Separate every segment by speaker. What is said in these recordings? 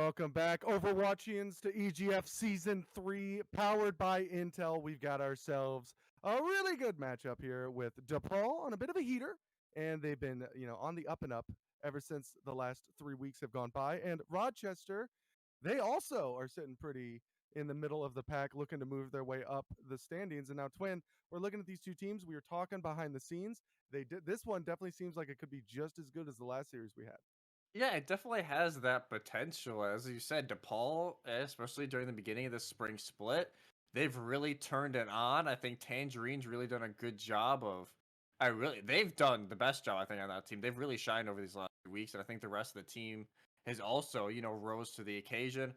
Speaker 1: Welcome back, Overwatchians, to EGF Season 3, powered by Intel. We've got ourselves a really good matchup here with DePaul on a bit of a heater, and they've been, on the up and up ever since the last 3 weeks have gone by. And Rochester, they also are sitting pretty in the middle of the pack, looking to move their way up the standings. And now, Twin, we're looking at these two teams. We were talking behind the scenes. This one definitely seems like it could be just as good as the last series we had.
Speaker 2: Yeah, it definitely has that potential. As you said, DePaul, especially during the beginning of the spring split, they've really turned it on. I think Tangerine's really done a good job of. They've done the best job, I think, on that team. They've really shined over these last few weeks, and I think the rest of the team has also, rose to the occasion.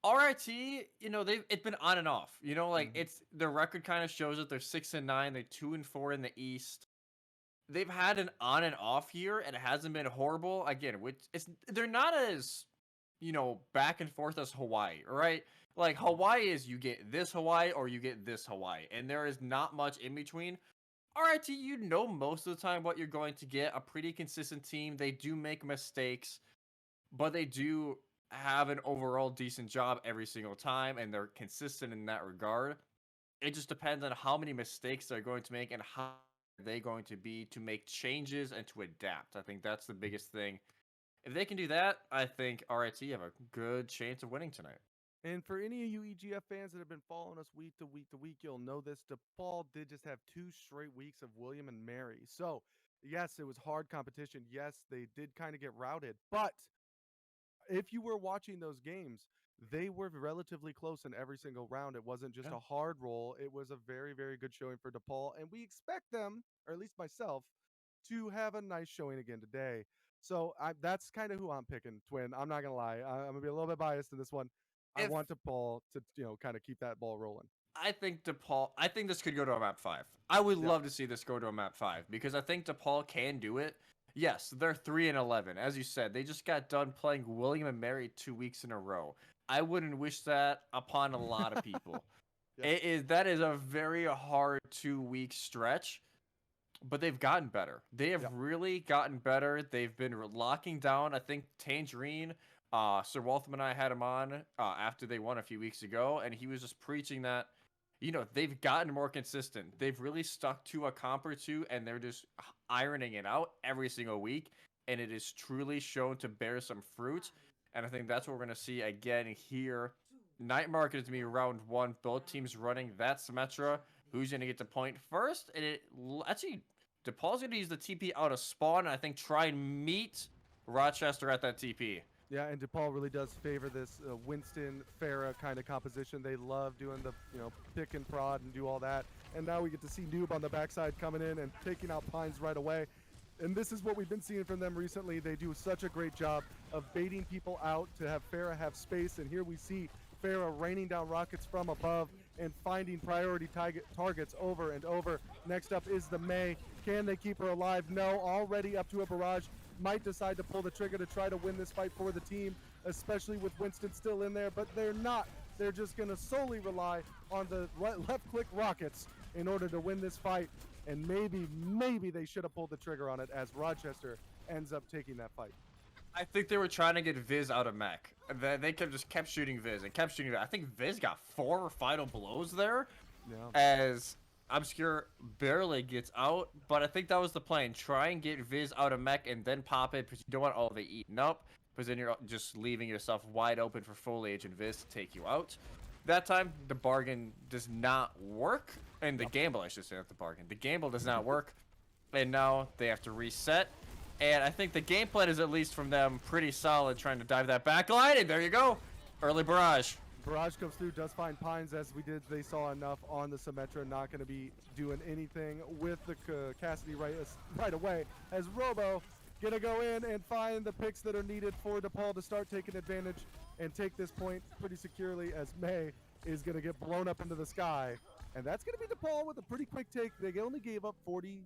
Speaker 2: RIT, it's been on and off. It's their record kind of shows that they're 6-9, they're 2-4 in the East. They've had an on and off year, and it hasn't been horrible. Again, they're not as back and forth as Hawaii, right? Like Hawaii is you get this Hawaii or you get this Hawaii, and there is not much in between. RIT, most of the time what you're going to get, a pretty consistent team. They do make mistakes, but they do have an overall decent job every single time, and they're consistent in that regard. It just depends on how many mistakes they're going to make and how they going to be to make changes and to adapt. I think that's the biggest thing. If they can do that, I think RIT have a good chance of winning tonight.
Speaker 1: And for any of you EGF fans that have been following us week to week to week, you'll know this. DePaul did just have 2 straight weeks of William and Mary. So, yes, it was hard competition. Yes, they did kind of get routed. But if you were watching those games, they were relatively close in every single round. It wasn't just
Speaker 2: Yeah.
Speaker 1: a hard roll. It was a very, very good showing for DePaul. And we expect them, or at least myself, to have a nice showing again today. So that's kind of who I'm picking, Twin. I'm not going to lie. I'm going to be a little bit biased in this one. I
Speaker 2: If
Speaker 1: want DePaul to, kind of keep that ball rolling.
Speaker 2: I think this could go to a map 5. I would
Speaker 1: Yep.
Speaker 2: love to see this go to a map 5 because I think DePaul can do it. Yes, they're 3-11. As you said, they just got done playing William and Mary 2 weeks in a row. I wouldn't wish that upon a lot of people.
Speaker 1: Yep.
Speaker 2: That is a very hard 2-week stretch, but they've gotten better. They have
Speaker 1: Yep.
Speaker 2: really gotten better. They've been locking down. I think Tangerine, Sir Waltham and I had him on after they won a few weeks ago, and he was just preaching that, they've gotten more consistent. They've really stuck to a comp or two, and they're just ironing it out every single week, and it is truly shown to bear some fruit. And I think that's what we're going to see again here. Night Market is going to be round 1. Both teams running that Symmetra. Who's going to get to point first? And actually, DePaul's going to use the TP out of spawn, and I think try and meet Rochester at that TP.
Speaker 1: Yeah, and DePaul really does favor this Winston Farah kind of composition. They love doing the pick and prod and do all that. And now we get to see Noob on the backside coming in and taking out Pines right away. And this is what we've been seeing from them recently. They do such a great job of baiting people out to have Farah have space. And here we see Farah raining down rockets from above and finding priority targets over and over. Next up is the May. Can they keep her alive? No, already up to a barrage. Might decide to pull the trigger to try to win this fight for the team, especially with Winston still in there, but they're not. They're just going to solely rely on the left-click rockets in order to win this fight, and maybe they should have pulled the trigger on it as Rochester ends up taking that fight.
Speaker 2: I think they were trying to get Viz out of mech. They kept shooting Viz and kept shooting. I think Viz got 4 final blows there, as Obscure barely gets out, but I think that was the plan. Try and get Viz out of mech and then pop it, because you don't want all of it eaten up, because then you're just leaving yourself wide open for Foliage and Viz to take you out. That time, the bargain does not work, and the gamble, I should say, not the bargain. The gamble does not work, and now they have to reset, and I think the game plan is, at least from them, pretty solid, trying to dive that backline, and there you go. Early barrage.
Speaker 1: Barrage comes through, does find Pines, as we did. They saw enough on the Symmetra, not going to be doing anything with the Cassidy right away, as Robo going to go in and find the picks that are needed for DePaul to start taking advantage and take this point pretty securely, as May is going to get blown up into the sky. And that's going to be DePaul with a pretty quick take. They only gave up 43%.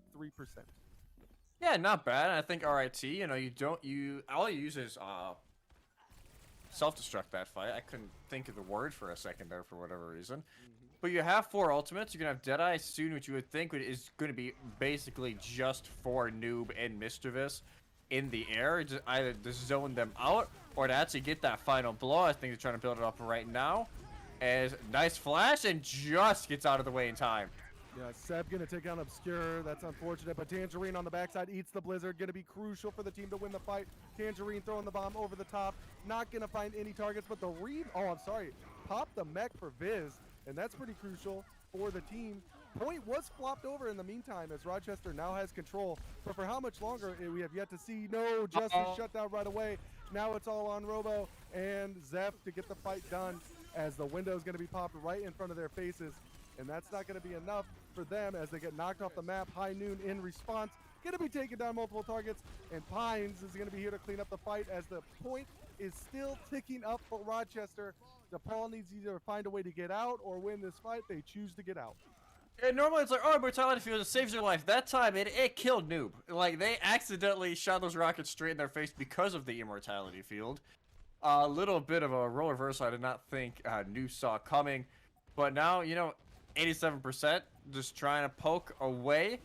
Speaker 2: Yeah, not bad. I think RIT, all you use is self-destruct that fight. I couldn't think of the word for a second there for whatever reason. But you have 4 ultimates. You're going to have Deadeye soon, which you would think is going to be basically just for Noob and Mischievous. in the air, just either to zone them out or to actually get that final blow. I think they're trying to build it up right now. As nice flash and just gets out of the way in time.
Speaker 1: Yeah, Seb gonna take down Obscure. That's unfortunate, but Tangerine on the backside eats the Blizzard. Gonna be crucial for the team to win the fight. Tangerine throwing the bomb over the top. Not gonna find any targets, but the pop the mech for Viz, and that's pretty crucial for the team. Point was flopped over in the meantime as Rochester now has control, but for how much longer we have yet to see. No, Justice shut down right away. Now it's all on Robo and Zeph to get the fight done as the window is gonna be popped right in front of their faces. And that's not going to be enough for them as they get knocked off the map. High Noon in response, going to be taking down multiple targets, and Pines is going to be here to clean up the fight as the point is still ticking up for Rochester. DePaul needs to either find a way to get out or win this fight. They choose to get out.
Speaker 2: And normally it's like, oh, Mortality Field, it saves your life. That time, it killed Noob. Like, they accidentally shot those rockets straight in their face because of the Immortality Field. A little bit of a role reversal I did not think Noob saw coming. But now, you know, 87%, just trying to poke away,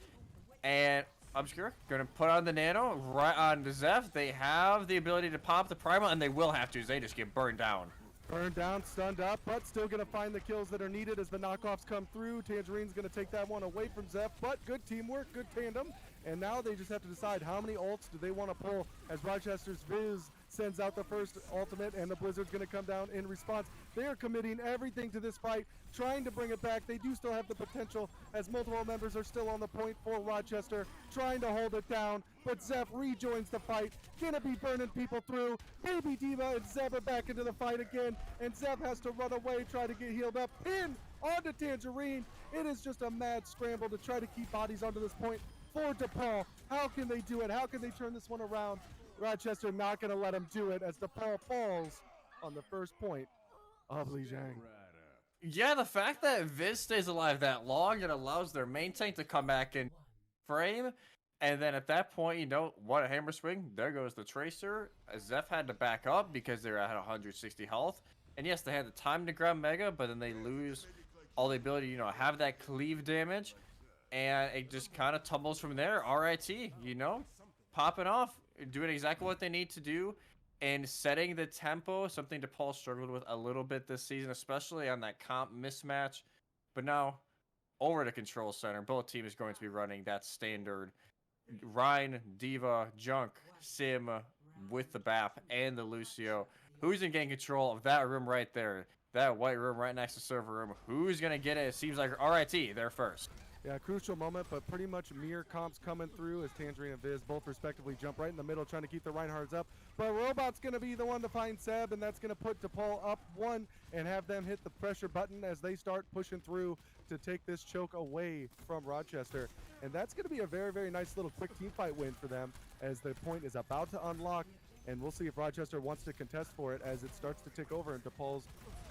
Speaker 2: and Obscure gonna put on the nano right on the Zeph. They have the ability to pop the primal, and they will have to. They just get burned down.
Speaker 1: Burned down, stunned up, but still gonna find the kills that are needed as the knockoffs come through. Tangerine's gonna take that one away from Zeph, but good teamwork, good tandem, and now they just have to decide how many ults do they want to pull as Rochester's Viz sends out the first ultimate, and the Blizzard's going to come down in response. They are committing everything to this fight, trying to bring it back. They do still have the potential as multiple members are still on the point for Rochester, trying to hold it down, but Zeph rejoins the fight, gonna be burning people through. Baby Diva and Zeph are back into the fight again, and Zeph has to run away, try to get healed up. Pin onto Tangerine. It is just a mad scramble to try to keep bodies onto this point for DePaul. How can they do it? How can they turn this one around? Rochester not going to let him do it as DePaul falls on the first point of Lijiang.
Speaker 2: Yeah, the fact that Viz stays alive that long, it allows their main tank to come back in frame. And then at that point, you know, what a hammer swing. There goes the Tracer. Zeph had to back up because they're at 160 health. And yes, they had the time to grab Mega, but then they lose all the ability, you know, have that cleave damage. And it just kind of tumbles from there. RIT, you know, popping off, doing exactly what they need to do, and setting the tempo, something DePaul struggled with a little bit this season, especially on that comp mismatch. But now, over to Control Center, both teams going to be running that standard Rhine, Diva, Junk, Sim with the BAP and the Lucio. Who's in getting control of that room right there? That white room right next to server room. Who's going to get it? It seems like RIT there first.
Speaker 1: Yeah, crucial moment, but pretty much mirror comps coming through as Tangerine and Viz both respectively jump right in the middle, trying to keep the Reinhardts up. But Robot's going to be the one to find Seb, and that's going to put DePaul up one and have them hit the pressure button as they start pushing through to take this choke away from Rochester. And that's going to be a very, very nice little quick team fight win for them as the point is about to unlock. And we'll see if Rochester wants to contest for it as it starts to tick over in DePaul's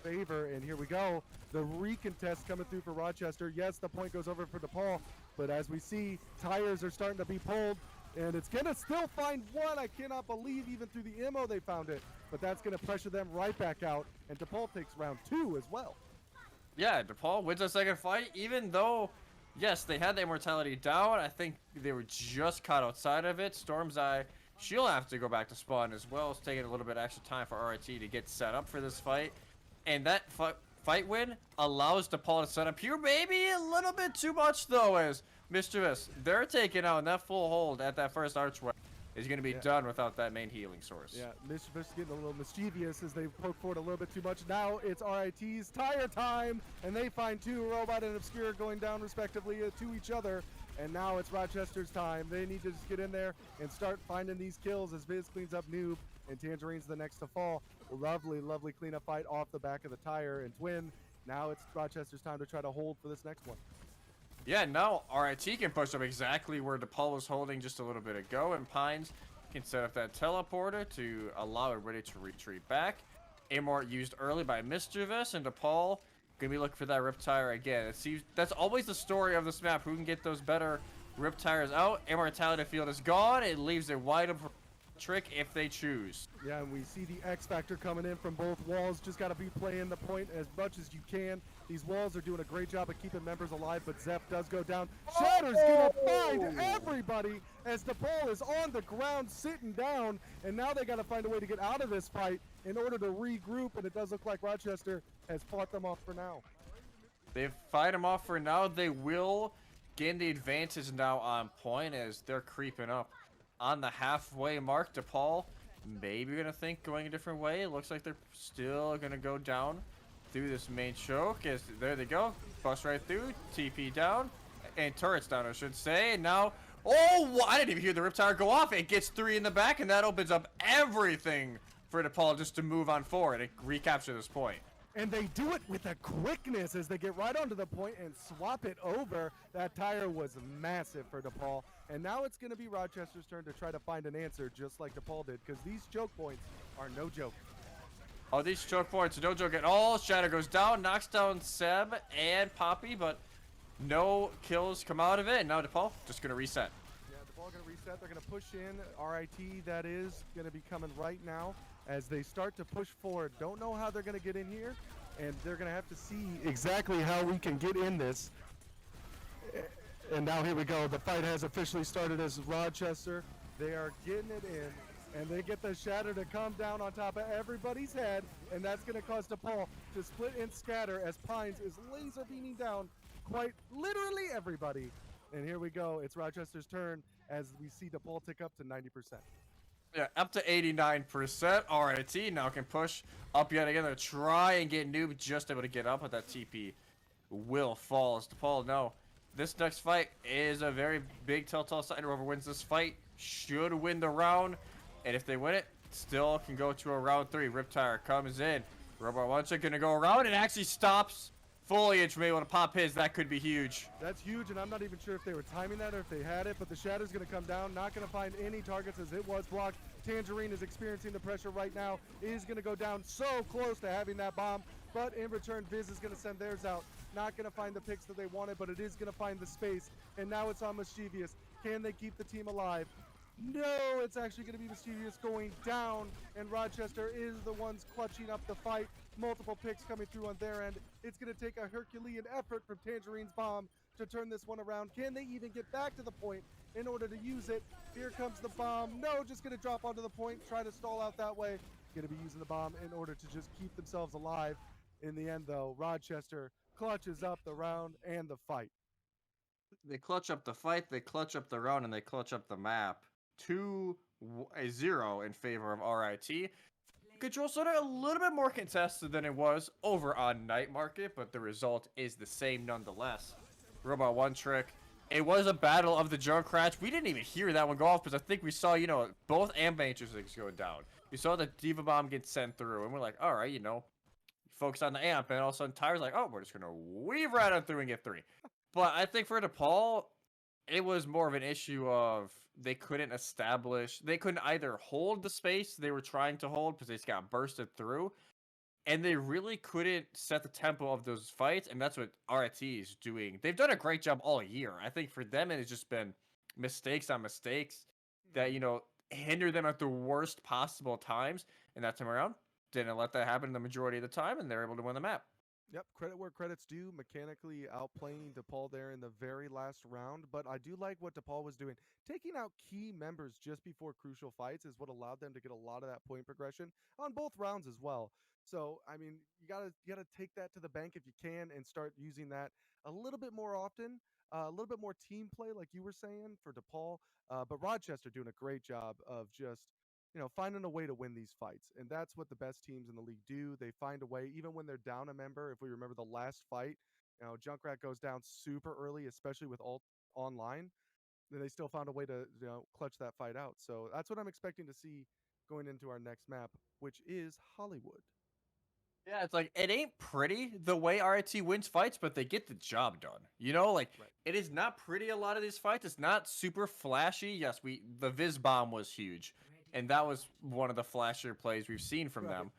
Speaker 1: favor. And here we go. The recontest coming through for Rochester. Yes, the point goes over for DePaul, but as we see, tires are starting to be pulled, and it's going to still find one. I cannot believe even through the ammo they found it, but that's going to pressure them right back out, and DePaul takes round 2 as well.
Speaker 2: Yeah, DePaul wins a second fight, even though, yes, they had the immortality down. I think they were just caught outside of it. Storm's Eye, she'll have to go back to spawn as well. It's taking a little bit extra time for RIT to get set up for this fight. And that fight win allows DePaul to set up here, maybe a little bit too much, though, as Mischievous, they're taking out, and that full hold at that first archway is going to be done without that main healing source.
Speaker 1: Yeah, Mischievous getting a little mischievous as they poke forward a little bit too much. Now it's RIT's tire time, and they find 2, Robot and Obscure, going down respectively to each other. And now it's Rochester's time. They need to just get in there and start finding these kills as Viz cleans up Noob, and Tangerine's the next to fall. Lovely, lovely cleanup fight off the back of the tire and Twin. Now it's Rochester's time to try to hold for this next one.
Speaker 2: Yeah, now RIT can push up exactly where DePaul was holding just a little bit ago, and Pines can set up that teleporter to allow everybody to retreat back. Immort used early by Mischievous, and DePaul gonna be looking for that rip tire again. That's always the story of this map. Who can get those better rip tires out? Immortality Field is gone. It leaves it wide open. trick if they choose.
Speaker 1: Yeah, and we see the X Factor coming in from both walls. Just got to be playing the point as much as you can. These walls are doing a great job of keeping members alive, but Zep does go down. Shatter's going to find everybody as DePaul is on the ground sitting down, and now they got to find a way to get out of this fight in order to regroup, and it does look like Rochester has fought them off for now.
Speaker 2: They fight them off for now. They will gain the advantage now on point as they're creeping up on the halfway mark. DePaul maybe gonna think going a different way. It looks like they're still gonna go down through this main choke. As there they go, bust right through, TP down, and turrets down, I should say. And now, oh, I didn't even hear the Riptire go off. It gets 3 in the back, and that opens up everything for DePaul just to move on forward and recapture this point.
Speaker 1: And they do it with a quickness as they get right onto the point and swap it over. That tire was massive for DePaul. And now it's going to be Rochester's turn to try to find an answer just like DePaul did, because these choke points are no joke.
Speaker 2: Oh, these choke points, no joke at all. Shatter goes down, knocks down Seb and Poppy, but no kills come out of it. And now DePaul just going to reset.
Speaker 1: Yeah, DePaul going to reset. They're going to push in. RIT, that is, going to be coming right now as they start to push forward. Don't know how they're going to get in here, and they're going to have to see exactly how we can get in this. And now here we go. The fight has officially started as Rochester. They are getting it in, and they get the Shatter to come down on top of everybody's head, and that's going to cause DePaul to split and scatter as Pines is laser beaming down quite literally everybody. And here we go. It's Rochester's turn as we see DePaul tick up to 90%.
Speaker 2: Yeah, up to 89%. RIT now can push up yet again to try and get Noob just able to get up, but that TP will fall as DePaul. No, this next fight is a very big telltale sign. Whoever wins this fight should win the round, and if they win it, still can go to a round 3. Riptire comes in. Robot Launcher gonna go around and actually stops Foliage from able to pop his. That could be huge.
Speaker 1: That's huge, and I'm not even sure if they were timing that or if they had it, but the Shatter's going to come down, not going to find any targets as it was blocked. Tangerine is experiencing the pressure right now, is going to go down so close to having that bomb, but in return, Viz is going to send theirs out. Not going to find the picks that they wanted, but it is going to find the space, and now it's on Mischievous. Can they keep the team alive? No, it's actually going to be Mischievous going down, and Rochester is the ones clutching up the fight. Multiple picks coming through on their end. It's going to take a Herculean effort from Tangerine's bomb to turn this one around. Can they even get back to the point in order to use it? Here comes the bomb. No, just going to drop onto the point, try to stall out that way. Going to be using the bomb in order to just keep themselves alive. In the end, though, Rochester clutches up the round and the fight.
Speaker 2: They clutch up the fight, they clutch up the round, and they clutch up the map. 2-0 in favor of RIT. Control Center a little bit more contested than it was over on Night Market, but the result is the same nonetheless. Robot One Trick. It was a battle of the Junkratch. We didn't even hear that one go off because I think we saw, both ambulance go down. We saw the Diva Bomb get sent through, and we're like, all right, focus on the amp, and all of a sudden Tyre's like, oh, we're just gonna weave right on through and get 3. But I think for DePaul, it was more of an issue of they couldn't either hold the space they were trying to hold because they just got bursted through, and they really couldn't set the tempo of those fights, and that's what RIT is doing. They've done a great job all year. I think for them, it has just been mistakes on mistakes that, hinder them at the worst possible times, and that time around, didn't let that happen the majority of the time, and they're able to win the map.
Speaker 1: Yep, credit where credit's due. Mechanically outplaying DePaul there in the very last round, but I do like what DePaul was doing. Taking out key members just before crucial fights is what allowed them to get a lot of that point progression on both rounds as well. So, I mean, you gotta take that to the bank if you can and start using that a little bit more often, a little bit more team play, like you were saying for DePaul. But Rochester doing a great job of just finding a way to win these fights. And that's what the best teams in the league do. They find a way, even when they're down a member. If we remember the last fight, Junkrat goes down super early, especially with ult online. Then they still found a way to, clutch that fight out. So that's what I'm expecting to see going into our next map, which is Hollywood.
Speaker 2: Yeah, it's like, it ain't pretty the way RIT wins fights, but they get the job done. Right. It is not pretty a lot of these fights. It's not super flashy. Yes, the Viz Bomb was huge. And that was one of the flashier plays we've seen from them.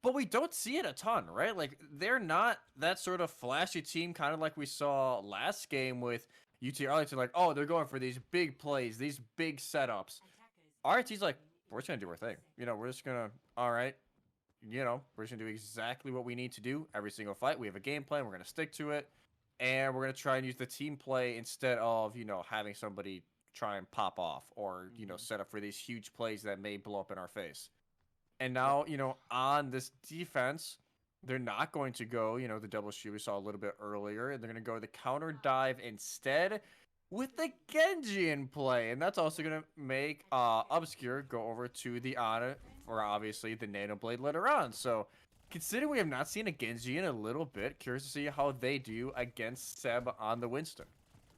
Speaker 2: But we don't see it a ton, right? Like, they're not that sort of flashy team, kind of like we saw last game with UT Arlington. Like, oh, they're going for these big plays, these big setups. RIT's like, we're just gonna do our thing. You know, we're just gonna, all right, you know, we're just gonna do exactly what we need to do every single fight. We have a game plan. We're gonna stick to it, and we're gonna try and use the team play instead of, you know, having somebody try and pop off or, you know, set up for these huge plays that may blow up in our face. And now, you know, on this defense, they're not going to go, you know, the double shoot we saw a little bit earlier. They're going to go the counter dive instead with the Genji in play. And that's also going to make Obscure go over to the Ana for obviously the Nano Blade later on. So considering we have not seen a Genji in a little bit, curious to see how they do against Seb on the Winston.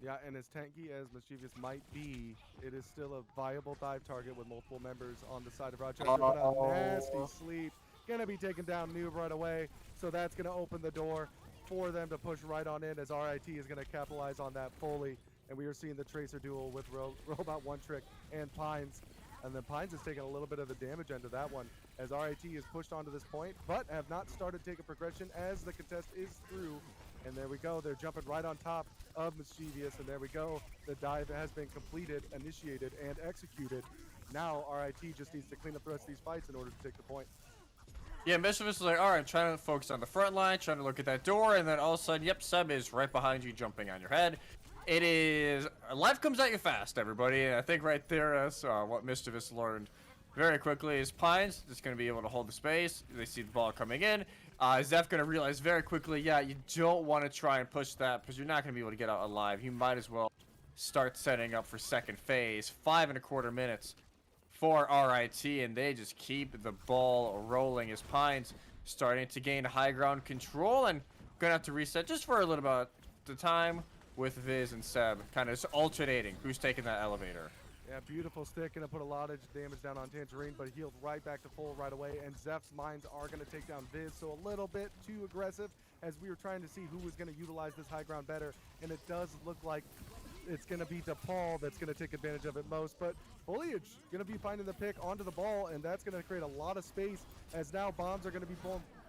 Speaker 1: Yeah, and as tanky as Mischievous might be, it is still a viable dive target with multiple members on the side of Rochester. But a nasty sleep. Gonna be taking down Noob right away. So that's gonna open the door for them to push right on in as RIT is gonna capitalize on that fully. And we are seeing the Tracer duel with Robot One Trick and Pines. And then Pines is taking a little bit of the damage end of that one as RIT is pushed onto this point, but have not started taking progression as the contest is through. And there we go. They're jumping right on top of Mischievous. And there we go. The dive has been completed, initiated, and executed. Now RIT just needs to clean up the rest of these fights in order to take the point.
Speaker 2: Yeah, Mischievous is like, all right, I'm trying to focus on the front line, trying to look at that door, and then all of a sudden, yep, Seb is right behind you, jumping on your head. It is, life comes at you fast, everybody, and I think right there, that's what Mischievous learned very quickly is Pines just going to be able to hold the space. They see the ball coming in. Zeph going to realize very quickly, yeah, you don't want to try and push that because you're not going to be able to get out alive. You might as well start setting up for second phase. 5.25 minutes for RIT, and they just keep the ball rolling as Pines starting to gain high ground control and going to have to reset just for a little bit of the time with Viz and Seb kind of alternating who's taking that elevator.
Speaker 1: Yeah, beautiful stick, gonna put a lot of damage down on Tangerine, but healed right back to full right away, and Zeph's mines are gonna take down Viz, so a little bit too aggressive as we were trying to see who was gonna utilize this high ground better, and it does look like it's gonna be DePaul that's gonna take advantage of it most, but Foliage gonna be finding the pick onto the ball, and that's gonna create a lot of space as now bombs are gonna be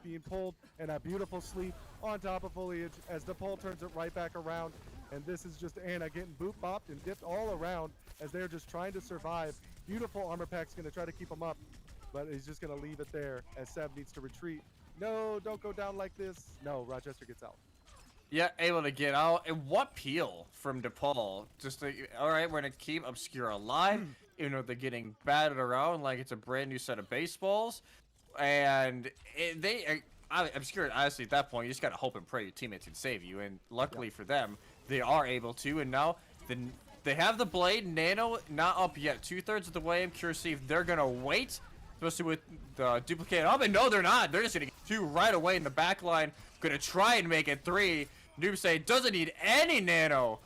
Speaker 1: being pulled, and a beautiful sleep on top of Foliage as DePaul turns it right back around. And this is just Anna getting boop bopped and dipped all around as they're just trying to survive. Beautiful armor pack's gonna try to keep him up, but he's just gonna leave it there as Seb needs to retreat. No, don't go down like this. No, Rochester gets out.
Speaker 2: Yeah, able to get out. And what peel from DePaul. Just to, all right, we're gonna keep Obscure alive, even though they're getting battered around like it's a brand new set of baseballs. And Obscure, honestly, at that point, you just gotta hope and pray your teammates can save you. And luckily for them, they are able to. And now they have the blade. Nano not up yet. 2/3 of the way. I'm curious to see if they're gonna wait, especially with the duplicated up. And no, they're not. They're just gonna get 2 right away in the back line. Gonna try and make it 3. Noobsay doesn't need any Nano,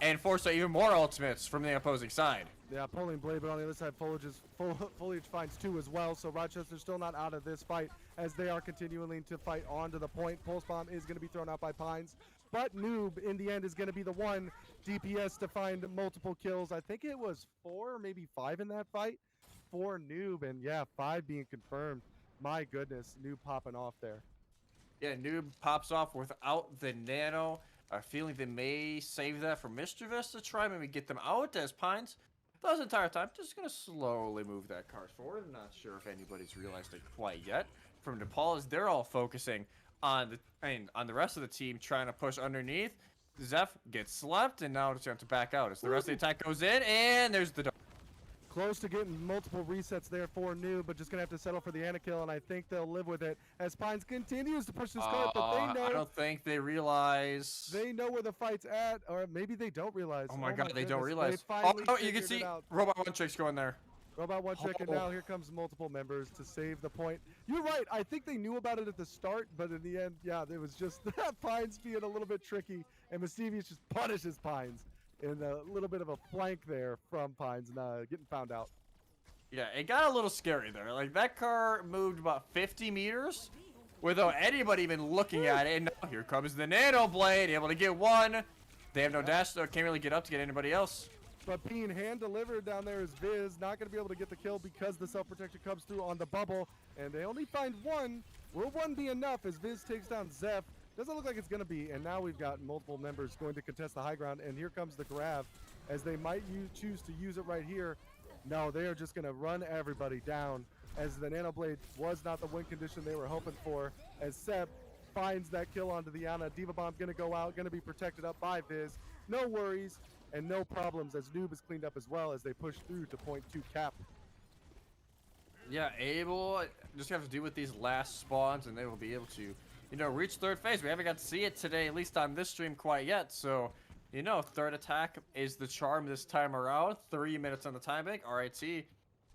Speaker 2: and force out even more ultimates from the opposing side.
Speaker 1: Yeah, pulling blade, but on the other side, Foliage finds 2 as well. So Rochester's still not out of this fight as they are continuing to fight onto the point. Pulse bomb is going to be thrown out by Pines, but Noob in the end is going to be the one DPS to find multiple kills. I think it was 4 or maybe 5 in that fight for Noob, and yeah, 5 being confirmed. My goodness, Noob popping off there.
Speaker 2: Yeah, Noob pops off without the Nano. I feeling they may save that for Mischievous to try maybe get them out as Pines. Those entire time, just gonna slowly move that card forward. I'm not sure if anybody's realized it quite yet. From DePaul, as they're all focusing on the rest of the team trying to push underneath. Zeph gets slept, and now it's going to back out as the rest of the attack goes in, and there's the.
Speaker 1: Close to getting multiple resets there for Noob, but just gonna have to settle for the Ana kill, and I think they'll live with it as Pines continues to push this card, but they know.
Speaker 2: I don't think they realize.
Speaker 1: They know where the fight's at, or maybe they don't realize.
Speaker 2: Oh my god, they don't realize.
Speaker 1: Oh,
Speaker 2: you can see Robot One Trick's going there.
Speaker 1: Robot One Trick, and now here comes multiple members to save the point. You're right, I think they knew about it at the start, but in the end, yeah, it was just Pines being a little bit tricky, and Mischievous just punishes Pines. In a little bit of a flank there from Pines and getting found out.
Speaker 2: Yeah, it got a little scary there. Like, that car moved about 50 meters without anybody even looking at it. And now here comes the Nano Blade, able to get 1. They have no dash, so can't really get up to get anybody else.
Speaker 1: But being hand-delivered down there is Viz. Not going to be able to get the kill because the self-protection comes through on the bubble. And they only find 1. Will 1 be enough as Viz takes down Zeph? Doesn't look like it's going to be, and now we've got multiple members going to contest the high ground, and here comes the grab as they might choose to use it right here No, they are just going to run everybody down as the Nano Blade was not the win condition they were hoping for. As Seb finds that kill onto the Ana, Diva Bomb going to go out, going to be protected up by Viz. No worries and no problems as Noob is cleaned up as well as they push through to point 2 cap.
Speaker 2: Yeah, Abel just have to deal with these last spawns, and they will be able to, you know, reach third phase. We haven't got to see it today, at least on this stream, quite yet. So, you know, third attack is the charm this time around. 3 minutes on the time bank. RIT, you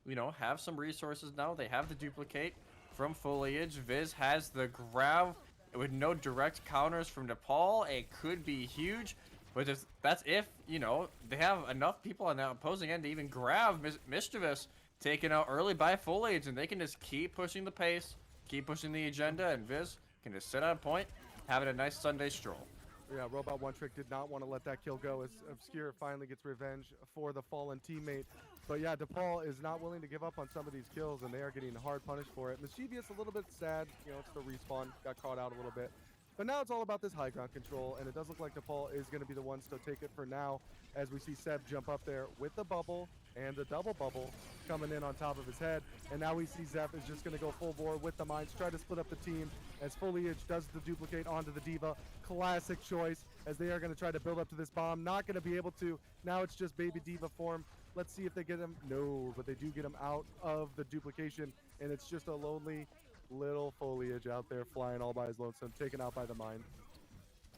Speaker 2: know, have some resources now. They have the duplicate from Foliage. Viz has the grab with no direct counters from DePaul. It could be huge, but that's if, you know, they have enough people on the opposing end to even grab Mischievous. Taken out early by Foliage, and they can just keep pushing the pace, keep pushing the agenda, and Viz can just sit on point, having a nice Sunday stroll.
Speaker 1: Yeah, Robot One Trick did not want to let that kill go as Obscure finally gets revenge for the fallen teammate. But yeah, DePaul is not willing to give up on some of these kills, and they are getting hard punished for it. Mischievous a little bit sad, you know, it's the respawn, got caught out a little bit. But now it's all about this high ground control, and it does look like DePaul is going to be the ones to take it for now, as we see Seb jump up there with the bubble and the double bubble coming in on top of his head. And now we see Zeph is just going to go full bore with the mines, try to split up the team as Foliage does the duplicate onto the Diva. Classic choice as they are going to try to build up to this bomb. Not going to be able to. Now it's just baby Diva form. Let's see if they get him. No, but they do get him out of the duplication, and it's just a lonely little Foliage out there flying all by his lonesome, taken out by the mine.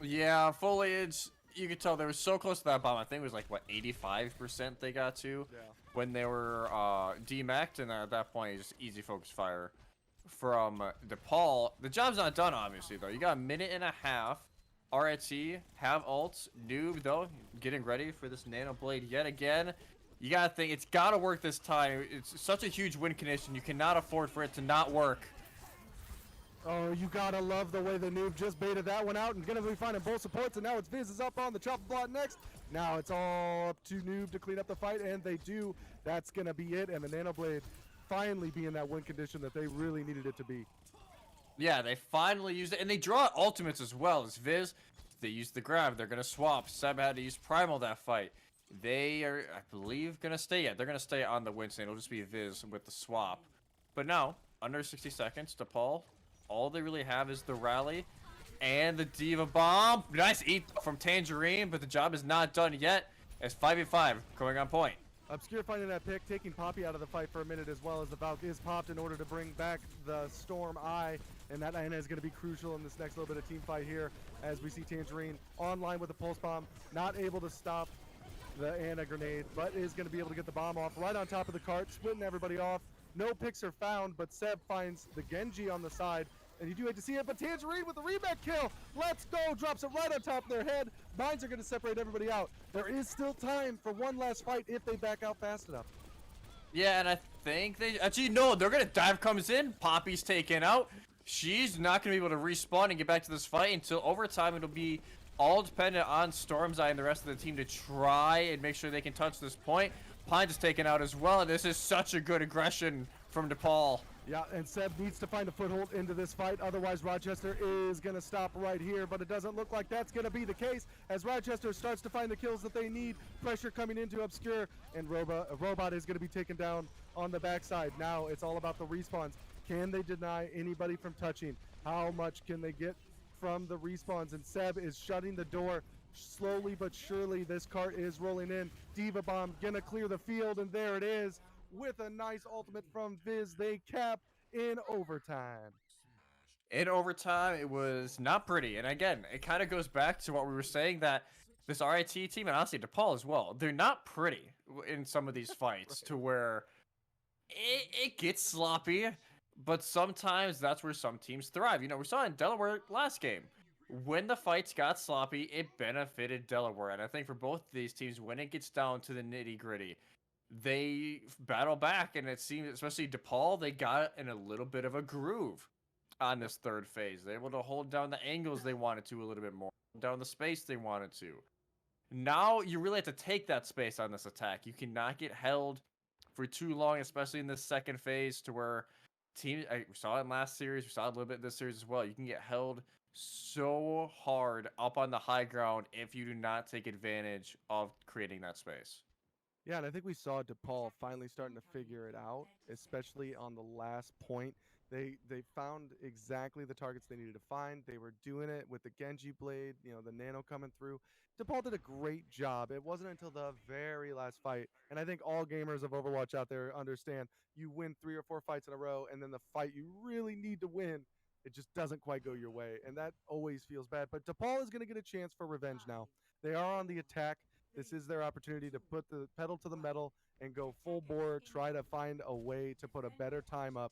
Speaker 2: Yeah, Foliage, you could tell they were so close to that bomb. I think it was like, what, 85% they got to when they were demeched, and at that point, just easy focus fire from DePaul. The job's not done, obviously, though. You got a minute and a half. RIT have ults. Noob, though, getting ready for this Nano Blade yet again. You gotta think, it's gotta work this time. It's such a huge win condition. You cannot afford for it to not work.
Speaker 1: Oh, you gotta love the way the Noob just baited that one out and gonna be finding both supports, and now it's Viz is up on the chopper block next. Now it's all up to Noob to clean up the fight, and they do. That's gonna be it, and the Nano Blade finally be in that win condition that they really needed it to be.
Speaker 2: Yeah, they finally used it, and they draw ultimates as well. As Viz, they used the grab. They're gonna swap. Seb had to use Primal that fight. They are, I believe, gonna stay. Yeah, they're gonna stay on the win stand. It'll just be Viz with the swap. But now, under 60 seconds, DePaul, all they really have is the rally and the Diva Bomb. Nice eat from Tangerine, but the job is not done yet. As 5v5 going on point.
Speaker 1: Obscure finding that pick, taking Poppy out of the fight for a minute, as well as the Valk is popped in order to bring back the Storm Eye, and that Ana is going to be crucial in this next little bit of team fight here, as we see Tangerine online with the Pulse Bomb, not able to stop the Ana grenade, but is going to be able to get the bomb off right on top of the cart, splitting everybody off. No picks are found, but Seb finds the Genji on the side, and you do hate to see it, but Tangerine with the reback kill. Let's go, drops it right on top of their head. Mines are going to separate everybody out. There is still time for one last fight if they back out fast enough.
Speaker 2: Yeah, and I think they actually, no, they're going to dive comes in. Poppy's taken out. She's not going to be able to respawn and get back to this fight until overtime. It'll be all dependent on Storm's Eye and the rest of the team to try and make sure they can touch this point. Pines is taken out as well, and this is such a good aggression from DePaul.
Speaker 1: Yeah, and Seb needs to find a foothold into this fight. Otherwise, Rochester is going to stop right here, but it doesn't look like that's going to be the case as Rochester starts to find the kills that they need. Pressure coming into Obscure, and Robot is going to be taken down on the backside. Now it's all about the respawns. Can they deny anybody from touching? How much can they get from the respawns? And Seb is shutting the door. Slowly but surely, this cart is rolling in. Diva Bomb gonna clear the field, and there it is. With a nice ultimate from Viz, they cap in overtime.
Speaker 2: In overtime, it was not pretty. And again, it kind of goes back to what we were saying, that this RIT team, and honestly DePaul as well, they're not pretty in some of these fights to where it gets sloppy, but sometimes that's where some teams thrive. You know, we saw in Delaware last game. When the fights got sloppy, it benefited Delaware. And I think for both of these teams, when it gets down to the nitty-gritty, they battle back, and it seems, especially DePaul, they got in a little bit of a groove on this third phase. They're able to hold down the angles they wanted to a little bit more, down the space they wanted to. Now you really have to take that space on this attack. You cannot get held for too long, especially in this second phase, to where teams, we saw it in last series, we saw it a little bit in this series as well. You can get held so hard up on the high ground if you do not take advantage of creating that space.
Speaker 1: Yeah, and I think we saw DePaul finally starting to figure it out, especially on the last point. They found exactly the targets they needed to find. They were doing it with the Genji blade, the nano coming through. DePaul did a great job. It wasn't until the very last fight, and I think all gamers of Overwatch out there understand you win 3 or 4 fights in a row, and then the fight you really need to win, it just doesn't quite go your way, and that always feels bad. But DePaul is going to get a chance for revenge now. They are on the attack. This is their opportunity to put the pedal to the metal and go full bore, try to find a way to put a better time up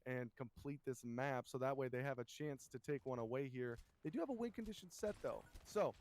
Speaker 1: and complete this map so that way they have a chance to take one away here. They do have a win condition set though. So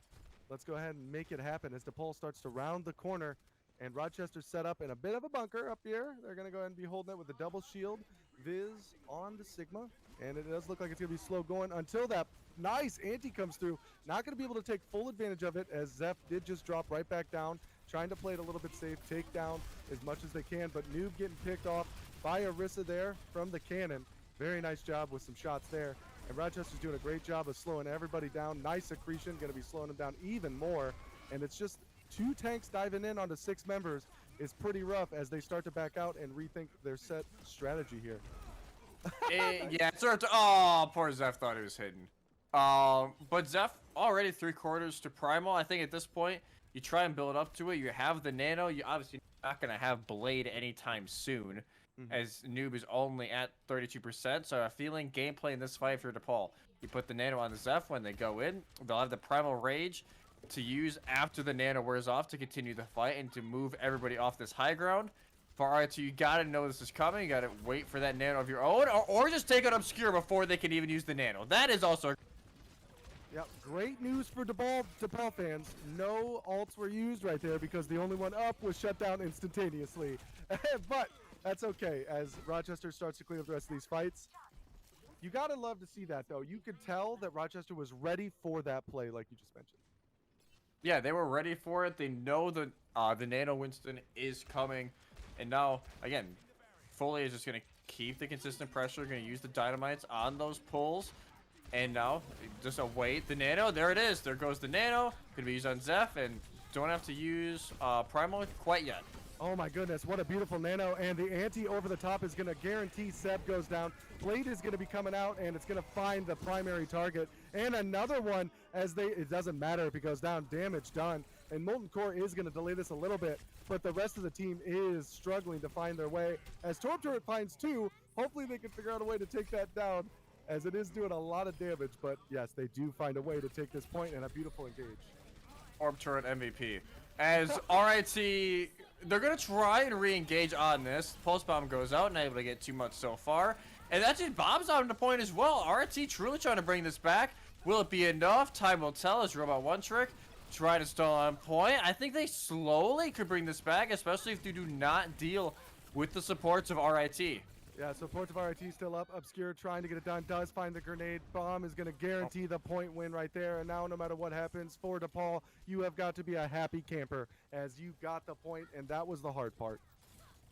Speaker 1: let's go ahead and make it happen as DePaul starts to round the corner and Rochester's set up in a bit of a bunker up here. They're going to go ahead and be holding it with a double shield. Viz on the Sigma, and it does look like it's going to be slow going until that nice anti comes through. Not going to be able to take full advantage of it as Zeph did just drop right back down, trying to play it a little bit safe, take down as much as they can, but Noob getting picked off by Orisa there from the cannon. Very nice job with some shots there. And Rochester's doing a great job of slowing everybody down. Nice accretion, going to be slowing them down even more. And it's just 2 tanks diving in onto 6 members is pretty rough as they start to back out and rethink their set strategy here.
Speaker 2: Yeah, oh, poor Zeph thought he was hidden. But Zeph already 3/4 to primal. I think at this point, you try and build up to it. You have the nano. You obviously not going to have blade anytime soon, as Noob is only at 32%. So I have a feeling gameplay in this fight for DePaul. You put the nano on the Zeph when they go in. They'll have the primal rage to use after the nano wears off to continue the fight and to move everybody off this high ground. For RIT, you gotta know this is coming. You gotta wait for that nano of your own, or just take out Obscure before they can even use the nano. That is also...
Speaker 1: Yep, great news for DePaul fans. No ults were used right there because the only one up was shut down instantaneously. But that's okay as Rochester starts to clean up the rest of these fights. You gotta love to see that though. You could tell that Rochester was ready for that play like you just mentioned.
Speaker 2: Yeah, they were ready for it. They know the nano Winston is coming. And now, again, Foley is just going to keep the consistent pressure, going to use the dynamites on those pulls. And now, just await the nano. There it is. There goes the nano. Going to be used on Zeph, and don't have to use primal quite yet.
Speaker 1: Oh my goodness, what a beautiful nano, and the anti over the top is going to guarantee Seb goes down. Blade is going to be coming out, and it's going to find the primary target. And another one, it doesn't matter if he goes down, damage done. And Molten Core is going to delay this a little bit, but the rest of the team is struggling to find their way. As Torp Turret finds 2, hopefully they can figure out a way to take that down, as it is doing a lot of damage. But yes, they do find a way to take this point, and a beautiful engage.
Speaker 2: Orb Turret MVP. As RIT, they're going to try and re-engage on this. Pulse Bomb goes out, not able to get too much so far. And that just bombs on the point as well. RIT truly trying to bring this back. Will it be enough? Time will tell as Robot One Trick try to stall on point. I think they slowly could bring this back, especially if they do not deal with the supports of RIT.
Speaker 1: Yeah, supports of RIT still up. Obscure trying to get it done. Does find the grenade. Bomb is going to guarantee the point win right there. And now no matter what happens for DePaul, you have got to be a happy camper as you got the point, and that was the hard part.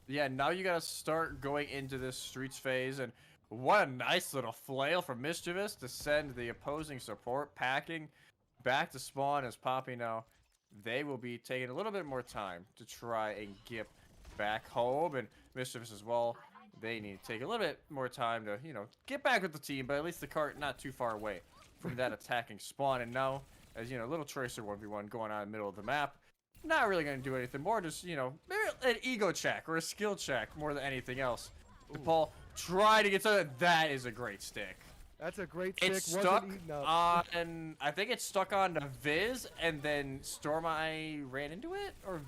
Speaker 2: Yeah, now you got to start going into this streets phase. And what a nice little flail from Mischievous to send the opposing support packing back to spawn as Poppy now. They will be taking a little bit more time to try and get back home. And Mischievous as well. They need to take a little bit more time to, get back with the team, but at least the cart not too far away from that attacking spawn. And now, as little Tracer 1v1 going on in the middle of the map, not really going to do anything more, just, maybe an ego check or a skill check more than anything else. DePaul try to get something. That is a great stick.
Speaker 1: That's a great stick.
Speaker 2: It's stuck on, I think it's stuck on the Viz, and then Stormeye ran into it, or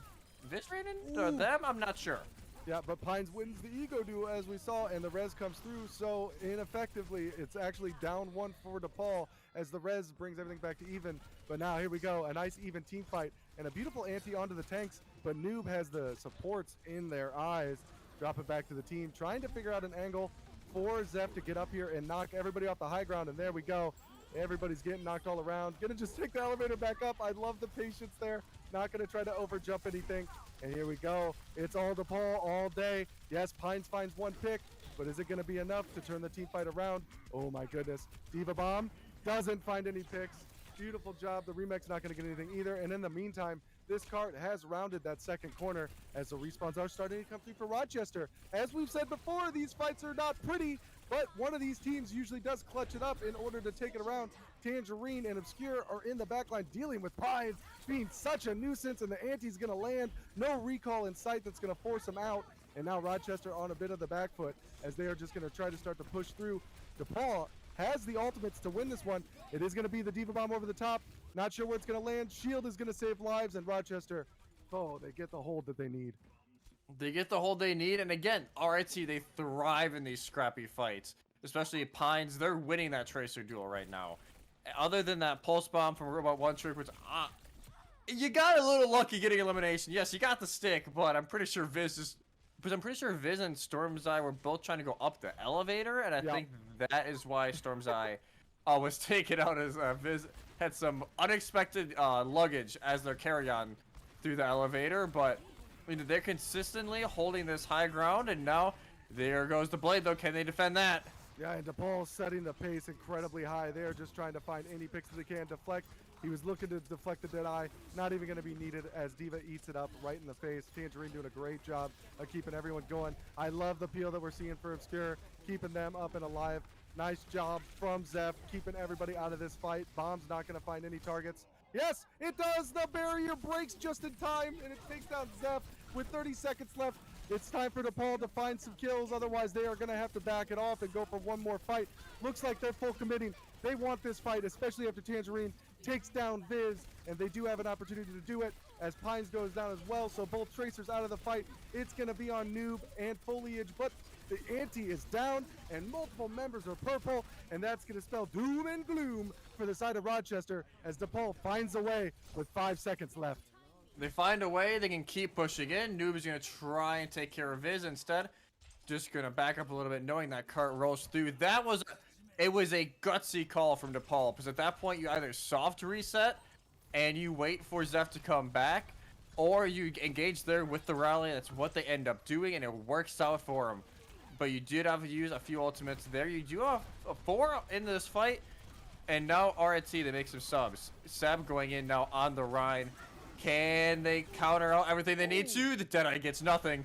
Speaker 2: Viz ran into them? I'm not sure.
Speaker 1: Yeah, but Pines wins the ego duel as we saw, and the res comes through, so ineffectively, it's actually down 1 for DePaul as the res brings everything back to even. But now here we go, a nice even team fight, and a beautiful anti onto the tanks, but Noob has the supports in their eyes. Drop it back to the team, trying to figure out an angle for Zeph to get up here and knock everybody off the high ground, and there we go. Everybody's getting knocked all around. Gonna just take the elevator back up. I love the patience there. Not gonna try to overjump anything. And here we go. It's all DePaul all day. Yes, Pines finds 1 pick, but is it gonna be enough to turn the team fight around? Oh my goodness. Diva Bomb doesn't find any picks. Beautiful job. The Remix not gonna get anything either. And in the meantime, this cart has rounded that second corner as the respawns are starting to come through for Rochester. As we've said before, these fights are not pretty, but one of these teams usually does clutch it up in order to take it around. Tangerine and Obscure are in the backline dealing with Pines being such a nuisance, and the anti's going to land. No recall in sight that's going to force him out. And now Rochester on a bit of the back foot as they are just going to try to start to push through. DePaul has the ultimates to win this one. It is going to be the Diva Bomb over the top. Not sure where it's going to land. Shield is going to save lives, and Rochester, oh, they get the hold that they need.
Speaker 2: They get the hold they need, and again, RIT, they thrive in these scrappy fights. Especially Pines, they're winning that Tracer duel right now. Other than that Pulse Bomb from Robot One Trick, which you got a little lucky getting elimination. Yes, you got the stick, but I'm pretty sure Viz and Storm's-Eye were both trying to go up the elevator, and I think that is why Storm's-Eye was taken out as Viz had some unexpected luggage as their carry-on through the elevator, but I mean, they're consistently holding this high ground, and now there goes the Blade, though. Can they defend that?
Speaker 1: Yeah, and DePaul setting the pace incredibly high. They're just trying to find any picks that they can deflect. He was looking to deflect the Deadeye. Not even going to be needed as Diva eats it up right in the face. Tangerine doing a great job of keeping everyone going. I love the peel that we're seeing for Obscure, keeping them up and alive. Nice job from Zeph, keeping everybody out of this fight. Bomb's not going to find any targets. Yes, it does. The barrier breaks just in time, and it takes down Zeph with 30 seconds left. It's time for DePaul to find some kills. Otherwise, they are going to have to back it off and go for one more fight. Looks like they're full committing. They want this fight, especially after Tangerine takes down Viz, and they do have an opportunity to do it as Pines goes down as well. So both Tracers out of the fight. It's going to be on Noob and Foliage, but the ante is down, and multiple members are purple, and that's going to spell doom and gloom for the side of Rochester as DePaul finds a way with 5 seconds left.
Speaker 2: They find a way, they can keep pushing in. Noob is going to try and take care of Viz instead. Just going to back up a little bit, knowing that cart rolls through. It was a gutsy call from DePaul, because at that point, you either soft reset and you wait for Zeph to come back, or you engage there with the rally. That's what they end up doing, and it works out for them. But you did have to use a few ultimates there. You do have 4 in this fight, and now RIT, they make some subs. Seb going in now on the Rhine. Can they counter out everything they need to? The Deadeye gets nothing.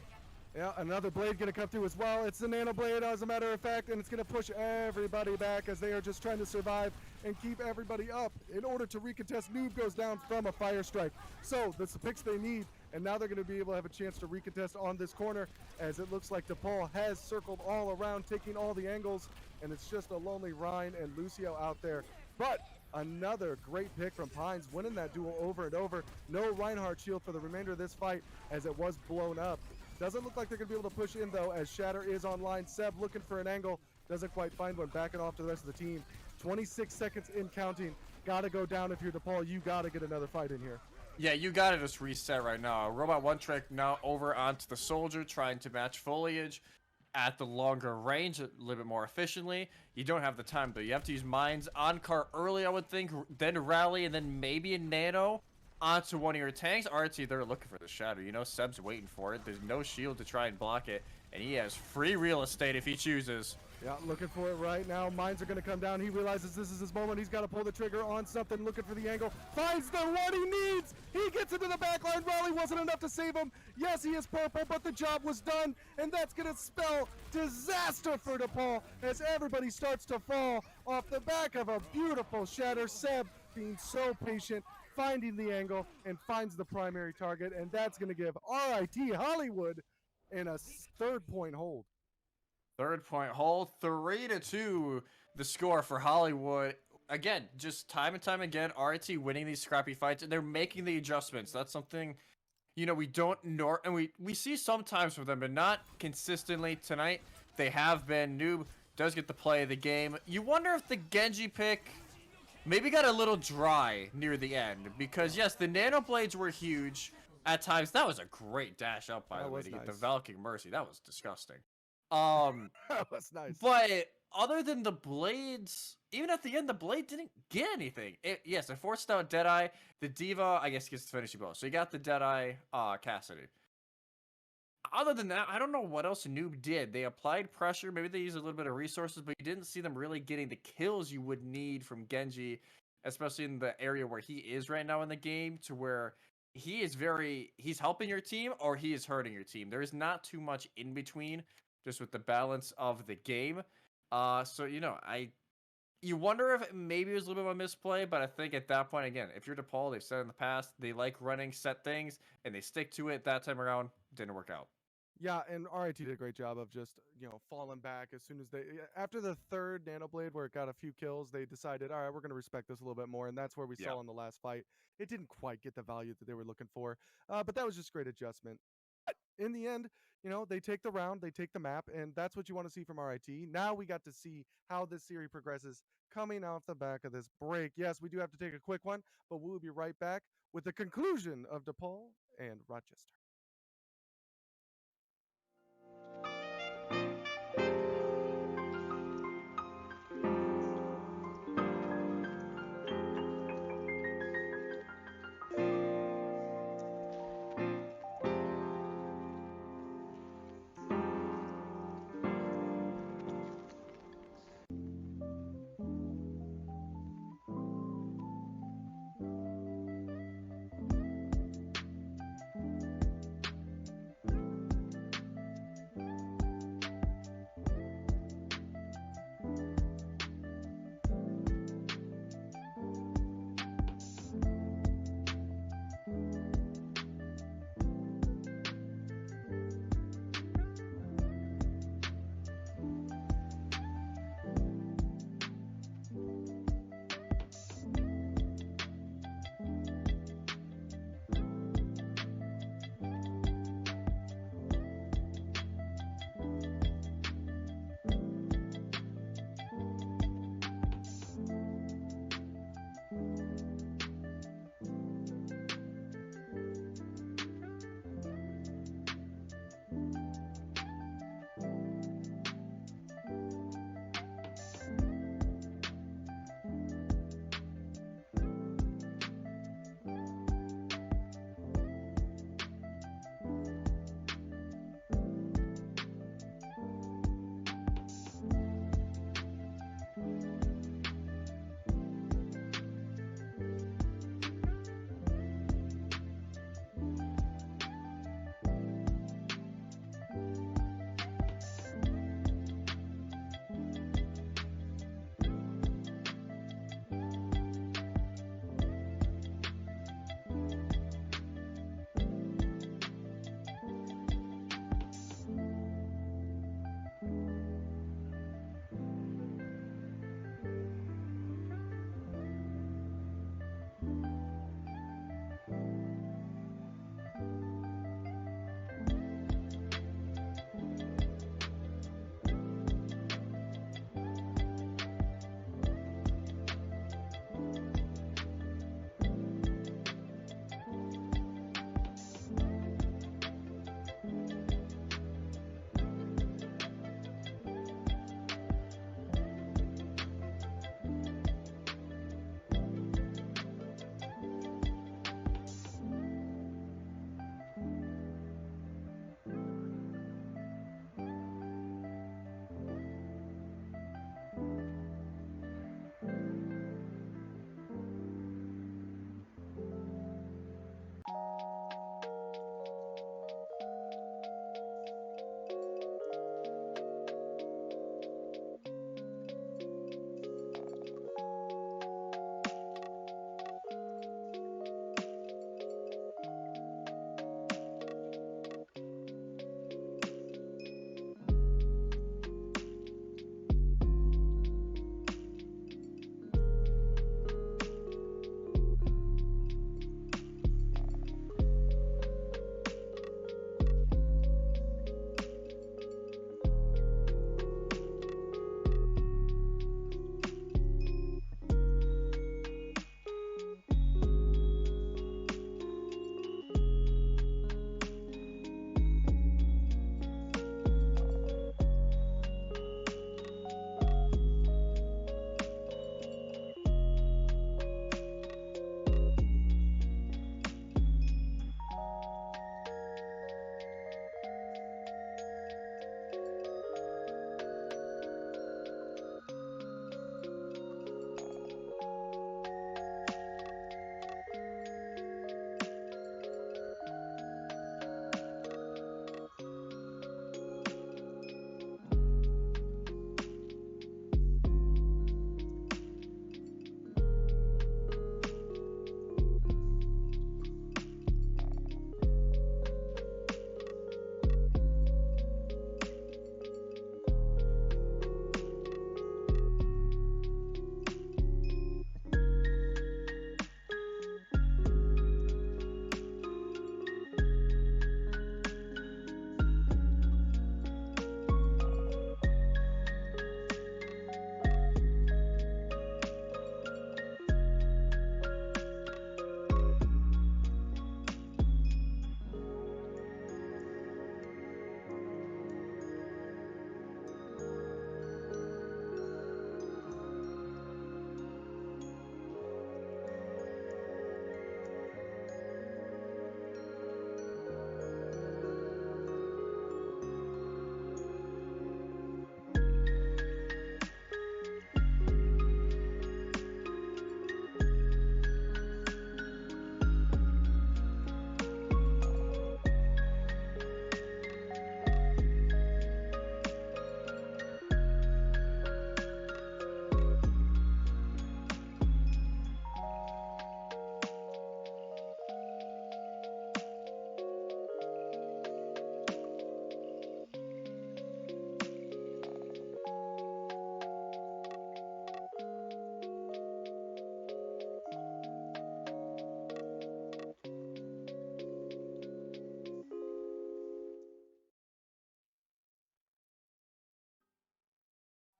Speaker 1: Yeah, another Blade going to come through as well. It's the Nano Blade, as a matter of fact, and it's going to push everybody back as they are just trying to survive and keep everybody up in order to recontest. Noob goes down from a Fire Strike. So that's the picks they need, and now they're going to be able to have a chance to recontest on this corner as it looks like DePaul has circled all around, taking all the angles, and it's just a lonely Ryan and Lucio out there. But another great pick from Pines, winning that duel over and over. No Reinhardt shield for the remainder of this fight as it was blown up. Doesn't look like they're going to be able to push in, though, as Shatter is online. Seb looking for an angle. Doesn't quite find one. Backing off to the rest of the team. 26 seconds in counting. Got to go down if you're DePaul. You got to get another fight in here.
Speaker 2: Yeah, you got to just reset right now. Robot One Trick now over onto the Soldier, trying to match Foliage at the longer range, a little bit more efficiently. You don't have the time, though. You have to use Mines on cart early, I would think, then Rally, and then maybe a Nano onto one of your tanks. RT, they're looking for the Shadow. You know, Seb's waiting for it. There's no shield to try and block it, and he has free real estate if he chooses.
Speaker 1: Yeah, looking for it right now. Mines are going to come down. He realizes this is his moment. He's got to pull the trigger on something, looking for the angle. Finds the one he needs. He gets into the backline. Rally wasn't enough to save him. Yes, he is purple, but the job was done, and that's going to spell disaster for DePaul as everybody starts to fall off the back of a beautiful Shatter. Seb being so patient, finding the angle, and finds the primary target, and that's going to give RIT Hollywood in a 3rd-point hold.
Speaker 2: 3rd-point hold, 3-2 the score for Hollywood. Again, just time and time again, RIT winning these scrappy fights, and they're making the adjustments. That's something, you know, we don't know, and we see sometimes from them, but not consistently. Tonight, they have been. Noob does get to play the game. You wonder if the Genji pick maybe got a little dry near the end, because yes, the Nano Blades were huge at times. That was a great dash up, by the way, to get the Valkyrie Mercy. That was disgusting.
Speaker 1: That was nice.
Speaker 2: But other than the Blades, even at the end, the Blade didn't get anything. Yes, it forced out Deadeye. The Diva, I guess, gets the finishing blow. So you got the Deadeye, Cassidy. Other than that, I don't know what else Noob did. They applied pressure. Maybe they used a little bit of resources, but you didn't see them really getting the kills you would need from Genji, especially in the area where he is right now in the game, to where he's helping your team or he is hurting your team. There is not too much in between, just with the balance of the game. So you wonder if maybe it was a little bit of a misplay, but I think at that point, again, if you're DePaul, they've said in the past they like running set things and they stick to it. That time around, didn't work out.
Speaker 1: Yeah, and RIT did a great job of just, falling back as soon as after the third Nano Blade where it got a few kills, they decided, all right, we're going to respect this a little bit more. And that's where we
Speaker 2: Yeah.
Speaker 1: saw in the last fight. It didn't quite get the value that they were looking for, but that was just great adjustment. In the end, they take the round, they take the map, and that's what you want to see from RIT. Now we got to see how this series progresses coming off the back of this break. Yes, we do have to take a quick one, but we'll be right back with the conclusion of DePaul and Rochester.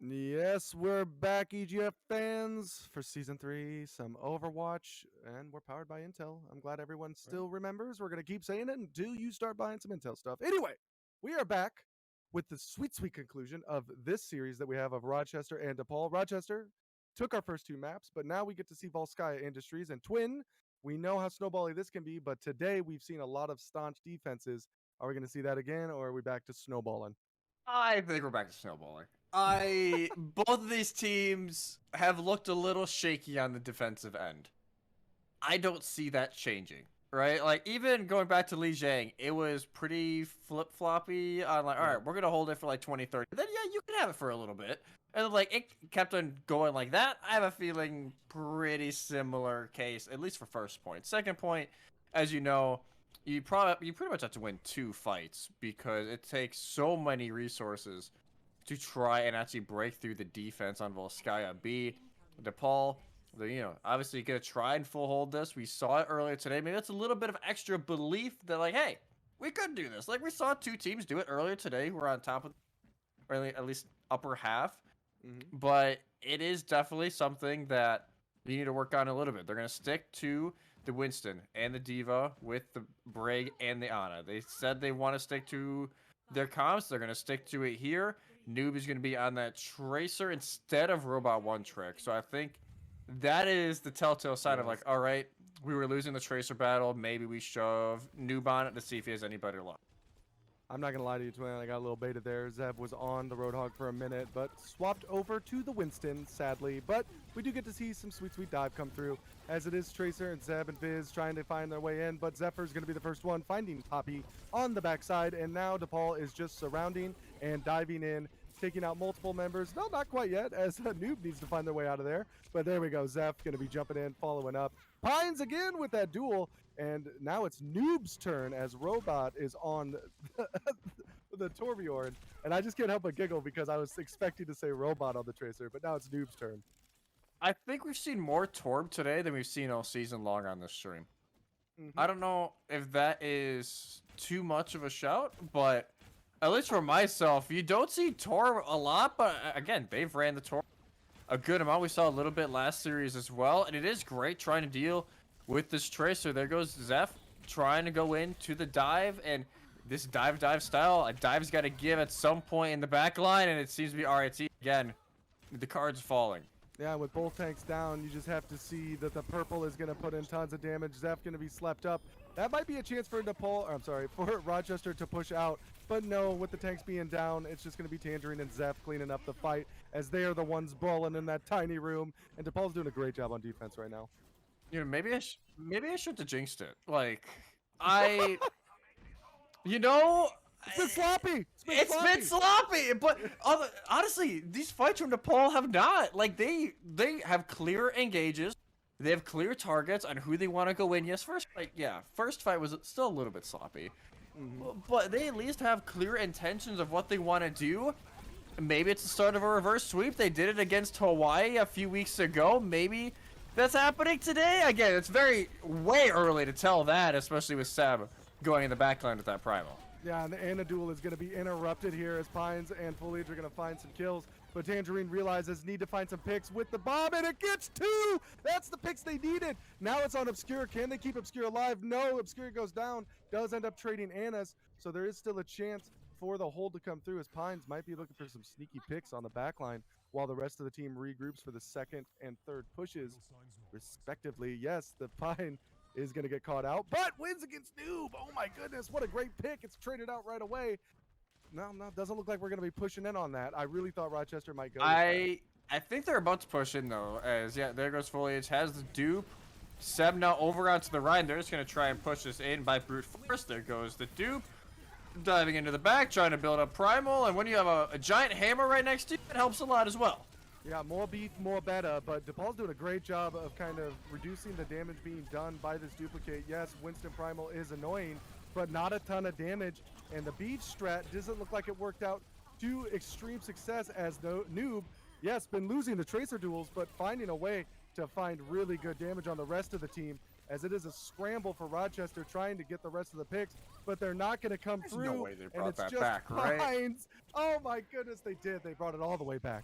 Speaker 1: Yes, we're back, EGF fans, for Season 3, some Overwatch, and we're powered by Intel. I'm glad everyone still remembers. We're going to keep saying it until you start buying some Intel stuff. Anyway, we are back with the sweet conclusion of this series that we have of Rochester and DePaul. Rochester took our first 2 maps, but now we get to see Volskaya Industries and Twin. We know how snowbally this can be, but today we've seen a lot of staunch defenses. Are we going to see that again, or are we back to snowballing?
Speaker 2: I think we're back to snowballing. Both of these teams have looked a little shaky on the defensive end. I don't see that changing, right? Like, even going back to Li Jiang, it was pretty flip-floppy on, like, all right, we're going to hold it for, like, 20, 30. Then, yeah, you can have it for a little bit. And, like, it kept on going like that. I have a feeling pretty similar case, at least for first point. Second point, as you know, you pretty much have to win 2 fights because it takes so many resources to try and actually break through the defense on Volskaya B. DePaul, obviously gonna try and full hold this. We saw it earlier today. Maybe that's a little bit of extra belief that, like, hey, we could do this. Like, we saw 2 teams do it earlier today who were on top of, or at least upper half. But it is definitely something that you need to work on a little bit. They're gonna stick to the Winston and the Diva with the Brig and the Ana. They said they want to stick to their comps. They're going to stick to it here. Noob is going to be on that Tracer instead of Robot One Trick. So I think that is the telltale sign of, like, all right, we were losing the Tracer battle. Maybe we shove Noob on it to see if he has any better luck.
Speaker 1: I'm not going to lie to you, Twin. I got a little baited there. Zev was on the Roadhog for a minute, but swapped over to the Winston, sadly. But we do get to see some sweet dive come through, as it is Tracer and Zeb and Viz trying to find their way in. But Zephyr's going to be the first one, finding Poppy on the backside. And now DePaul is just surrounding and diving in, taking out multiple members. No, not quite yet, as Noob needs to find their way out of there. But there we go. Zeph going to be jumping in, following up. Pines again with that duel. And now it's Noob's turn as Robot is on the Torbjorn. And I just can't help but giggle because I was expecting to say Robot on the Tracer, but now it's Noob's turn.
Speaker 2: I think we've seen more Torb today than we've seen all season long on this stream. I don't know if that is too much of a shout, but at least for myself, you don't see Torb a lot, but again, they've ran the Torb a good amount. We saw a little bit last series as well, and it is great trying to deal with this Tracer. There goes Zeph trying to go into the dive, and this dive style, a dive's got to give at some point in the back line, and it seems to be RIT again. The card's falling.
Speaker 1: Yeah, with both tanks down, you just have to see that the purple is going to put in tons of damage. Zeph going to be slept up. That might be a chance for for Rochester to push out. But no, with the tanks being down, it's just going to be Tangerine and Zeph cleaning up the fight, as they are the ones brawling in that tiny room. And DePaul's doing a great job on defense right now.
Speaker 2: Maybe I should have jinxed it. Like,
Speaker 1: It's been sloppy.
Speaker 2: It's been sloppy, but honestly, these fights from DePaul have not. Like, they have clear engages. They have clear targets on who they want to go in. Yes, first fight was still a little bit sloppy. But they at least have clear intentions of what they want to do. Maybe it's the start of a reverse sweep. They did it against Hawaii a few weeks ago. Maybe that's happening today. Again, it's way early to tell that, especially with Seb going in the backline with that Primal.
Speaker 1: Yeah, and the Ana duel is going to be interrupted here as Pines and Foliage are going to find some kills. But Tangerine realizes need to find some picks with the bomb, and it gets 2! That's the picks they needed. Now it's on Obscure. Can they keep Obscure alive? No, Obscure goes down. Does end up trading Anas, so there is still a chance for the hold to come through, as Pines might be looking for some sneaky picks on the back line while the rest of the team regroups for the second and third pushes, respectively. Yes, the Pine is going to get caught out, but wins against Noob. Oh my goodness, what a great pick. It's traded out right away. No, doesn't look like we're going to be pushing in on that. I really thought Rochester might go.
Speaker 2: I think they're about to push in, though, as, there goes Foliage, has the dupe. Seb now over onto the Rhine. They're just going to try and push this in by brute force. There goes the dupe. Diving into the back, trying to build up Primal, and when you have a giant hammer right next to you, it helps a lot as well.
Speaker 1: Yeah, more beef, more better, but DePaul's doing a great job of kind of reducing the damage being done by this duplicate. Yes, Winston Primal is annoying, but not a ton of damage, and the beach strat doesn't look like it worked out to extreme success, as the Noob, yes, been losing the Tracer duels, but finding a way to find really good damage on the rest of the team, as it is a scramble for Rochester trying to get the rest of the picks, but they're not going to come through.
Speaker 2: No way they brought
Speaker 1: and it's
Speaker 2: that
Speaker 1: just
Speaker 2: back, right?
Speaker 1: Pines. Oh my goodness, they did. They brought it all the way back.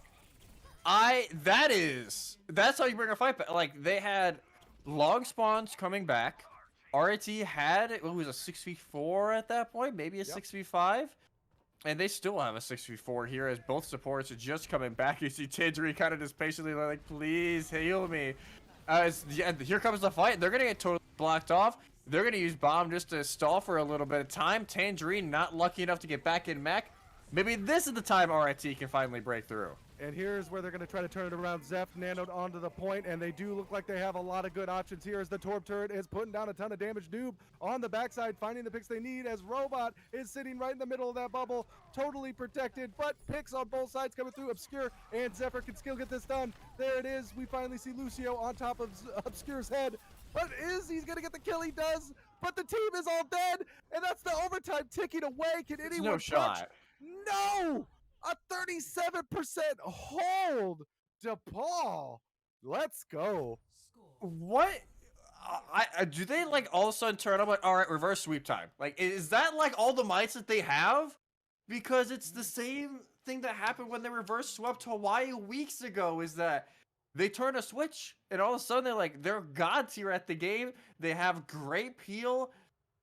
Speaker 2: That's how you bring a fight back. Like, they had long spawns coming back. RIT had, it was a 6v4 at that point, maybe a 6v5. And they still have a 6v4 here as both supports are just coming back. You see Tangerine kind of just patiently like, please heal me. Here comes the fight. They're going to get totally blocked off. They're going to use bomb just to stall for a little bit of time. Tangerine not lucky enough to get back in mech. Maybe this is the time RIT can finally break through.
Speaker 1: And here's where they're going to try to turn it around. Zeph nanoed onto the point, and they do look like they have a lot of good options here as the Torp turret is putting down a ton of damage. Noob on the backside, finding the picks they need as Robot is sitting right in the middle of that bubble, totally protected, but picks on both sides coming through. Obscure and Zephyr can still get this done. There it is. We finally see Lucio on top of Obscure's head. But he's going to get the kill? He does, but the team is all dead, and that's the overtime ticking away. Can anyone
Speaker 2: no shot.
Speaker 1: No! A 37% hold. DePaul. Let's go.
Speaker 2: What? Do they like all of a sudden turn up like, all right, reverse sweep time? Like, is that like all the mites that they have? Because it's the same thing that happened when they reverse swept Hawaii weeks ago. Is that they turn a switch and all of a sudden they're gods here at the game. They have great peel.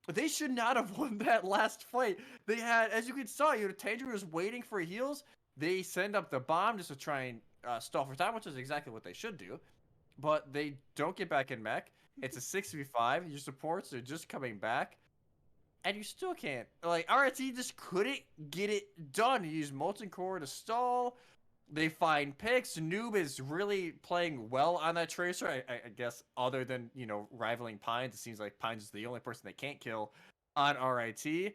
Speaker 2: They should not have won that last fight. They had, as you can saw, Tangerine was waiting for heals. They send up the bomb just to try and stall for time, which is exactly what they should do. But they don't get back in mech. It's a 6v5. Your supports are just coming back. And you still can't. Like, RIT just couldn't get it done. You use Molten Core to stall. They find picks. Noob is really playing well on that Tracer. I guess other than, rivaling Pines, it seems like Pines is the only person they can't kill on RIT.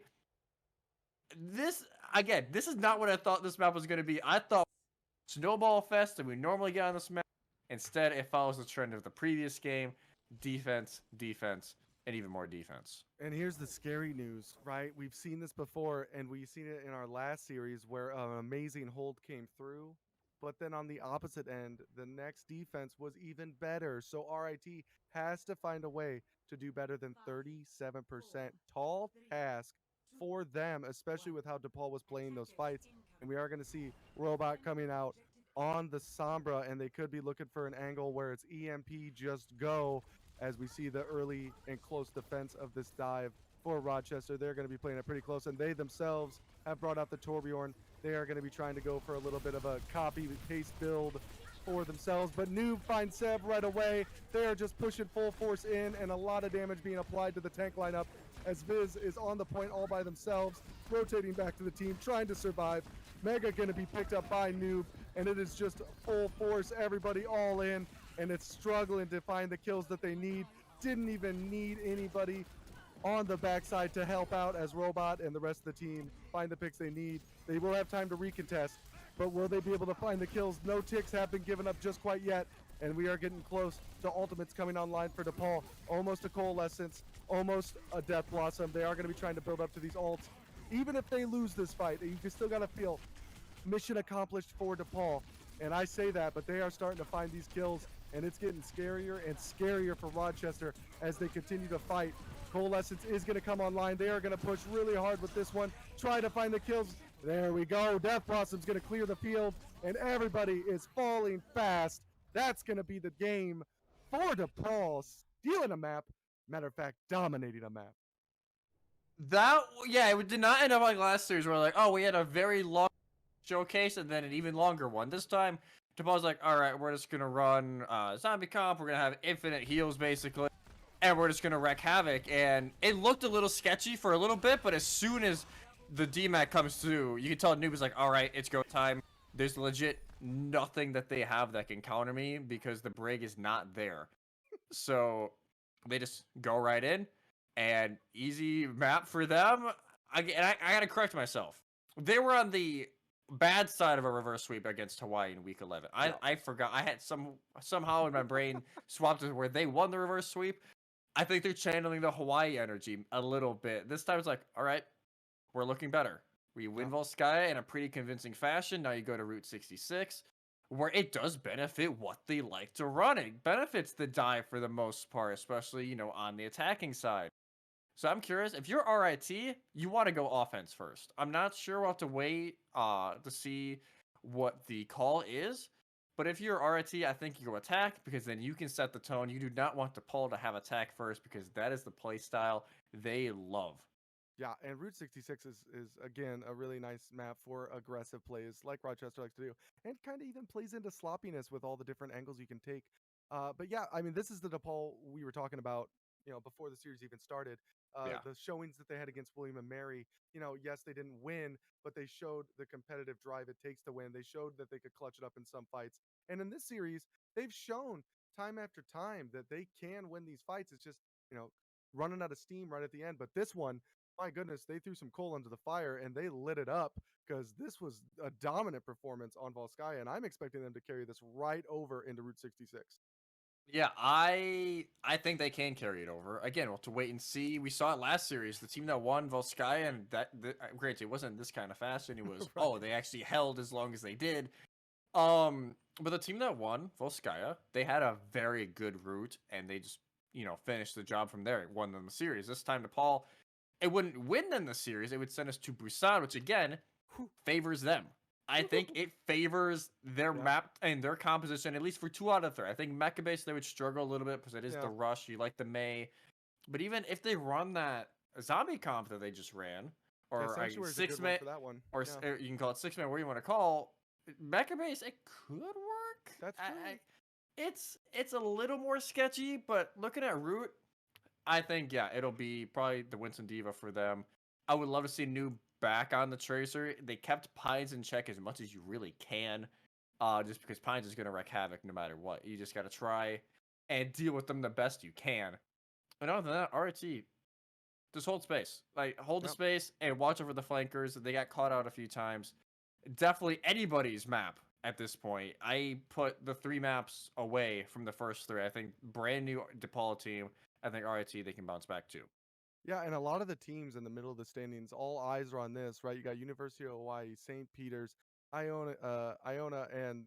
Speaker 2: This is not what I thought this map was going to be. I thought Snowball Fest that we normally get on this map. Instead, it follows the trend of the previous game. Defense, defense, and even more defense.
Speaker 1: And here's the scary news, right? We've seen this before, and we've seen it in our last series where an amazing hold came through. But then on the opposite end, the next defense was even better. So RIT has to find a way to do better than 37%. Tall task for them, especially with how DePaul was playing those fights. And we are going to see Robot coming out on the Sombra, and they could be looking for an angle where it's EMP just go, as we see the early and close defense of this dive for Rochester. They're going to be playing it pretty close, and they themselves have brought out the Torbjorn. They are going to be trying to go for a little bit of a copy-paste build for themselves, but Noob finds Seb right away. They are just pushing full force in, and a lot of damage being applied to the tank lineup as Viz is on the point all by themselves, rotating back to the team, trying to survive. Mega going to be picked up by Noob, and it is just full force, everybody all in, and it's struggling to find the kills that they need. Didn't even need anybody on the backside to help out as Robot and the rest of the team find the picks they need. They will have time to recontest, but will they be able to find the kills? No ticks have been given up just quite yet, and we are getting close to ultimates coming online for DePaul. Almost a Coalescence, almost a Death Blossom. They are going to be trying to build up to these ults. Even if they lose this fight, you can still got to feel mission accomplished for DePaul. And I say that, but they are starting to find these kills, and it's getting scarier and scarier for Rochester as they continue to fight. Coalescence is going to come online. They are going to push really hard with this one, try to find the kills. There we go. Death Blossom's going to clear the field, and everybody is falling fast. That's going to be the game for DePaul, stealing a map. Matter of fact, dominating a map.
Speaker 2: It did not end up like last series where we had a very long showcase and then an even longer one. This time, DePaul's like, all right, we're just going to run zombie comp. We're going to have infinite heals, basically. And we're just going to wreak havoc. And it looked a little sketchy for a little bit, but as soon as the DMAC comes through, you can tell Noob is like, all right, it's go time. There's legit nothing that they have that can counter me because the Brig is not there. So they just go right in, and easy map for them. I got to correct myself. They were on the bad side of a reverse sweep against Hawaii in week 11. I forgot. I had somehow in my brain swapped it where they won the reverse sweep. I think they're channeling the Hawaii energy a little bit. This time it's like, all right, we're looking better. We win Volskaya in a pretty convincing fashion. Now you go to Route 66, where it does benefit what they like to run. It benefits the dive for the most part, especially, on the attacking side. So I'm curious, if you're RIT, you want to go offense first. I'm not sure we'll have to wait to see what the call is, But if you're RIT, I think you go attack because then you can set the tone. You do not want DePaul to have attack first because that is the play style they love.
Speaker 1: Yeah, and Route 66 is again a really nice map for aggressive plays like Rochester likes to do, and kind of even plays into sloppiness with all the different angles you can take. But yeah, I mean, this is the DePaul we were talking about, before the series even started.
Speaker 2: Yeah.
Speaker 1: The showings that they had against William and Mary, yes, they didn't win, but they showed the competitive drive it takes to win. They showed that they could clutch it up in some fights, and in this series, they've shown time after time that they can win these fights. It's just you know running out of steam right at the end. But this one, my goodness, they threw some coal into the fire and they lit it up because this was a dominant performance on Volskaya, and I'm expecting them to carry this right over into Route 66.
Speaker 2: Yeah, I think they can carry it over. Again, we'll have to wait and see. We saw it last series. The team that won Volskaya, and granted, it wasn't this kind of fast, and it was
Speaker 1: Right.
Speaker 2: they actually held as long as they did. But the team that won Volskaya, they had a very good route, and they just finished the job from there. It won them the series. This time, DePaul, it wouldn't win them the series. It would send us to Busan, which again favors them. I think it favors their map and their composition, at least for 2 out of 3. I think Mecha Base, they would struggle a little bit because it is the rush. You like the May. But even if they run that zombie comp that they just ran, or a 6-man,
Speaker 1: for that one.
Speaker 2: or you can call it 6-man, where you want to call Mecha Base, it could work.
Speaker 1: That's true.
Speaker 2: It's a little more sketchy, but looking at Root, I think, it'll be probably the Winston Diva for them. I would love to see Noob back on the Tracer. They kept Pines in check as much as you really can, just because Pines is going to wreak havoc no matter what. You just got to try and deal with them the best you can. And other than that, RIT, just hold space. Like, hold the space and watch over the flankers. They got caught out a few times. Definitely anybody's map at this point. I put the 3 maps away from the first 3. I think brand new DePaul team. I think RIT, they can bounce back too.
Speaker 1: Yeah, and a lot of the teams in the middle of the standings, all eyes are on this, right? You got University of Hawaii, St. Peter's, Iona, and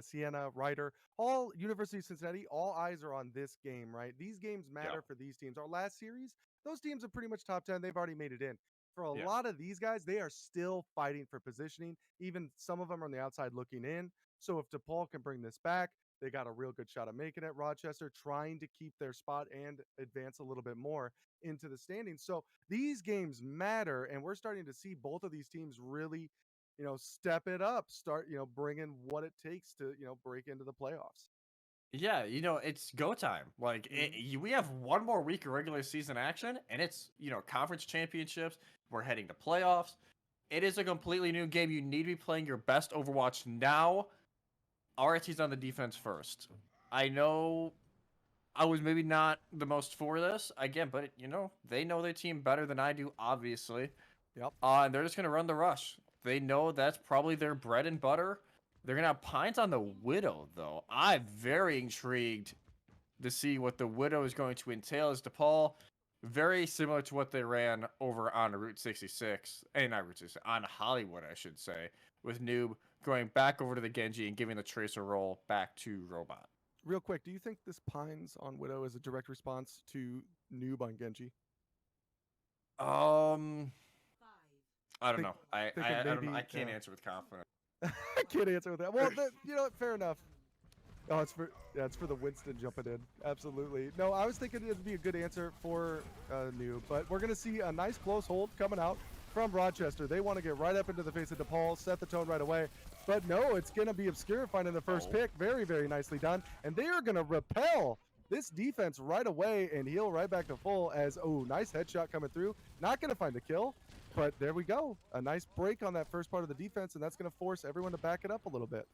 Speaker 1: Siena, Ryder, all University of Cincinnati. All eyes are on this game, right? These games matter for these teams. Our last series, those teams are pretty much top 10. They've already made it in. For a lot of these guys, they are still fighting for positioning. Even some of them are on the outside looking in. So if DePaul can bring this back, they got a real good shot at making it. Rochester trying to keep their spot and advance a little bit more into the standings. So these games matter, and we're starting to see both of these teams really, step it up, start, bringing what it takes to, break into the playoffs.
Speaker 2: Yeah, it's go time. Like, we have 1 more week of regular season action, and it's, conference championships. We're heading to playoffs. It is a completely new game. You need to be playing your best Overwatch now. RT's on the defense first. I know I was maybe not the most for this again, but they know their team better than I do, obviously.
Speaker 1: Yep.
Speaker 2: And they're just gonna run the rush. They know that's probably their bread and butter. They're gonna have Pines on the Widow, though. I'm very intrigued to see what the Widow is going to entail. As DePaul, very similar to what they ran over on Route 66, not Route 66, on Hollywood, I should say, with Noob going back over to the Genji and giving the Tracer role back to Robot.
Speaker 1: Real quick, do you think this Pines on Widow is a direct response to Noob on Genji?
Speaker 2: I don't know. I don't know. I can't
Speaker 1: yeah.
Speaker 2: answer with confidence.
Speaker 1: I can't answer with that. Well, fair enough. Oh, it's for the Winston jumping in. Absolutely. No, I was thinking it'd be a good answer for Noob, but we're gonna see a nice close hold coming out from Rochester. They want to get right up into the face of DePaul, set the tone right away. But no, it's going to be Obscure finding the first pick. Very, very nicely done. And they are going to repel this defense right away and heal right back to full as, nice headshot coming through. Not going to find the kill, but there we go. A nice break on that first part of the defense, and that's going to force everyone to back it up a little bit.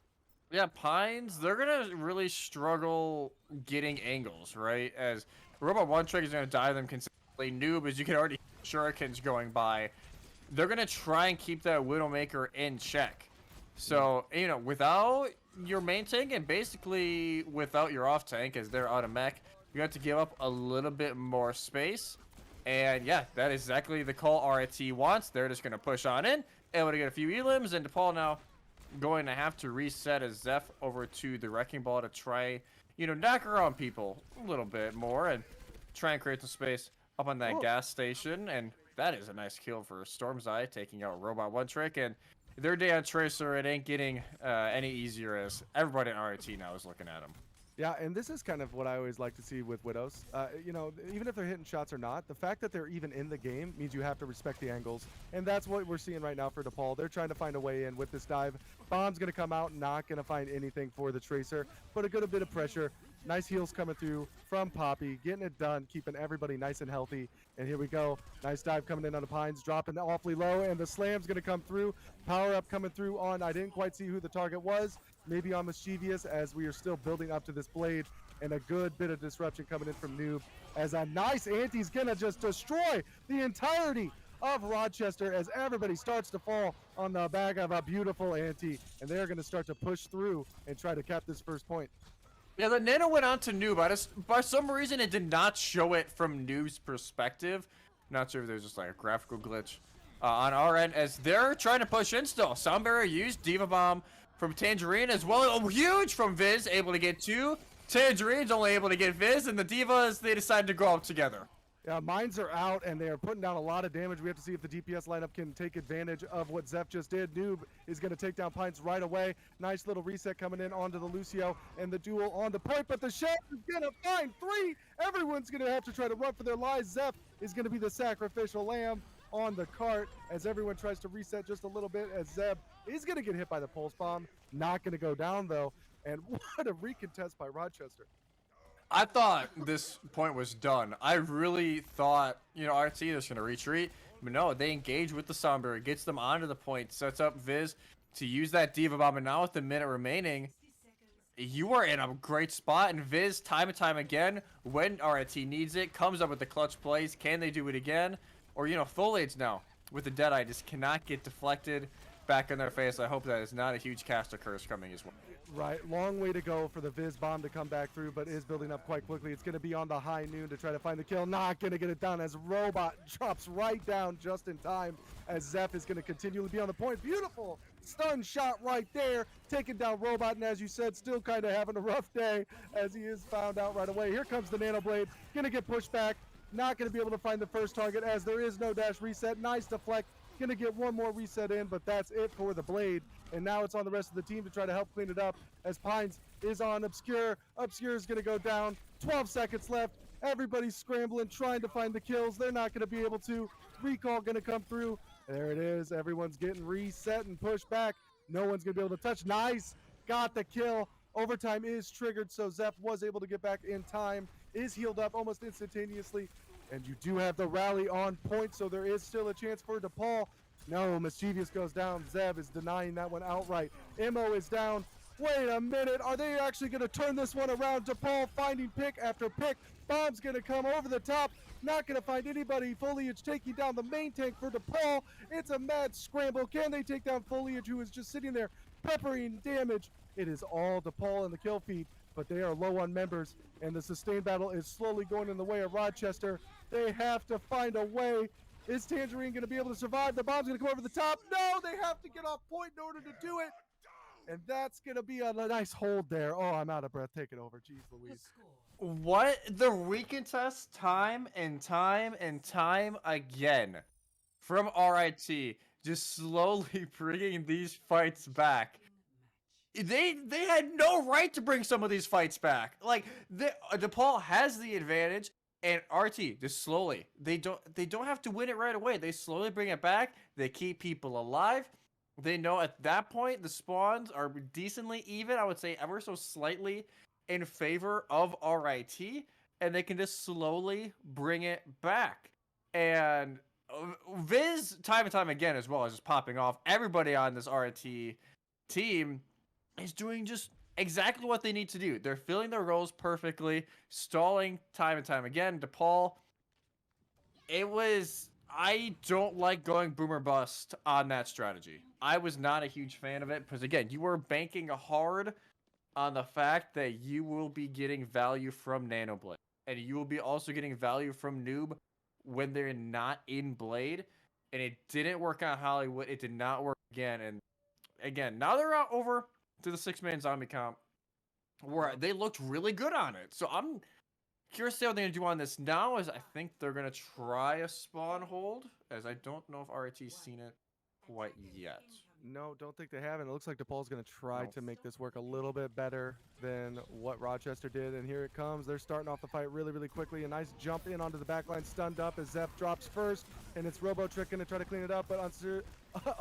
Speaker 2: Yeah, Pines, they're going to really struggle getting angles, right? As Robot 1 trick is going to die them consistently. Noob, as you can already shurikens going by. They're going to try and keep that Widowmaker in check. So, without your main tank and basically without your off tank, as they're out of mech, you have to give up a little bit more space. And yeah, that is exactly the call RIT wants. They're just going to push on in, able to get a few elims, and DePaul now going to have to reset as Zeph over to the Wrecking Ball to try, knock around people a little bit more and try and create some space up on that gas station. And that is a nice kill for Storm's Eye, taking out Robot 1 trick. And their day on Tracer, it ain't getting any easier as everybody in RIT now is looking at him.
Speaker 1: Yeah, and this is kind of what I always like to see with Widows. You know, even if they're hitting shots or not, the fact that they're even in the game means you have to respect the angles. And that's what we're seeing right now for DePaul. They're trying to find a way in with this dive. Bomb's going to come out, not going to find anything for the Tracer, but a good bit of pressure. Nice heals coming through from Poppy, getting it done, keeping everybody nice and healthy. And here we go. Nice dive coming in on the Pines, dropping awfully low, and the slam's going to come through. Power up coming through on, I didn't quite see who the target was. Maybe on Mischievous, as we are still building up to this blade, and a good bit of disruption coming in from Noob, as a nice anti's gonna just destroy the entirety of Rochester as everybody starts to fall on the back of a beautiful anti, and they're gonna start to push through and try to cap this first point.
Speaker 2: Yeah, the Nano went on to Noob. By some reason, it did not show it from Noob's perspective. Not sure if there's just like a graphical glitch on our end, as they're trying to push in still. Sound Barrier used, Diva Bomb from Tangerine as well. Oh, huge from Viz, able to get 2. Tangerine's only able to get Viz, and the Divas, they decide to go up together.
Speaker 1: Yeah, mines are out, and they are putting down a lot of damage. We have to see if the DPS lineup can take advantage of what Zeph just did. Noob is going to take down Pines right away. Nice little reset coming in onto the Lucio, and the duel on the point, but the Shell is going to find 3. Everyone's going to have to try to run for their lives. Zeph is going to be the sacrificial lamb on the cart as everyone tries to reset just a little bit, as Zeb is going to get hit by the pulse bomb. Not going to go down, though. And what a recontest by Rochester.
Speaker 2: I thought this point was done. I really thought, you know, RT was going to retreat. But no, they engage with the Sombra. It gets them onto the point, sets up Viz to use that Diva Bomb. And now with the minute remaining, you are in a great spot. And Viz, time and time again, when RT needs it, comes up with the clutch plays. Can they do it again? Or, you know, Foliage now with the Deadeye just cannot get deflected back in their face. I hope that is not a huge caster curse coming as well.
Speaker 1: Right, long way to go for the Viz bomb to come back through, but is building up quite quickly. It's going to be on the high noon to try to find the kill. Not going to get it down as Robot drops right down just in time, as Zeph is going to continually be on the point. Beautiful stun shot right there, taking down Robot, and as you said, still kind of having a rough day as he is found out right away. Here comes the Nano Blade, going to get pushed back. Not going to be able to find the first target as there is no dash reset. Nice deflect. Going to get one more reset in, but that's it for the Blade. And now it's on the rest of the team to try to help clean it up as Pines is on Obscure. Obscure is going to go down. 12 seconds left. Everybody's scrambling, trying to find the kills. They're not going to be able to. Recall going to come through. There it is. Everyone's getting reset and pushed back. No one's going to be able to touch. Nice. Got the kill. Overtime is triggered, so Zeph was able to get back in time. Is healed up almost instantaneously. And you do have the rally on point, so there is still a chance for DePaul. No, Mischievous goes down. Zeb is denying that one outright. Mo is down. Wait a minute. Are they actually going to turn this one around? DePaul finding pick after pick. Bomb's going to come over the top. Not going to find anybody. Foliage taking down the main tank for DePaul. It's a mad scramble. Can they take down Foliage, who is just sitting there peppering damage? It is all DePaul in the kill feed, but they are low on members, and the sustained battle is slowly going in the way of Rochester. They have to find a way. Is Tangerine going to be able to survive? The bomb's going to come over the top. No, they have to get off point in order to do it. And that's going to be a nice hold there. Oh, I'm out of breath. Take it over. Jeez Louise.
Speaker 2: What? The recontest time and time and time again from RIT, just slowly bringing these fights back. They had no right to bring some of these fights back. Like, DePaul has the advantage. And RT, just slowly, they don't have to win it right away. They slowly bring it back. They keep people alive. They know at that point the spawns are decently even. I would say ever so slightly in favor of RIT, and they can just slowly bring it back. And Viz, time and time again, as well as just popping off. Everybody on this RIT team is doing just exactly what they need to do. They're filling their roles perfectly, stalling time and time again. DePaul, I don't like going boomer bust on that strategy. I was not a huge fan of it because, again, you were banking hard on the fact that you will be getting value from Nanoblade, and you will be also getting value from Noob when they're not in Blade, and it didn't work on Hollywood. It did not work again, and again, now they're out over to the 6-man zombie comp, where they looked really good on it. So I'm curious to see what they're going to do on this now, as I think they're going to try a spawn hold, as I don't know if RIT's seen it quite yet.
Speaker 1: No, don't think they haven't. It looks like DePaul's going to try
Speaker 2: No.
Speaker 1: to make this work a little bit better than what Rochester did. And here it comes. They're starting off the fight really, really quickly. A nice jump in onto the back line, stunned up as Zeph drops first. And it's Robo Trick going to try to clean it up. But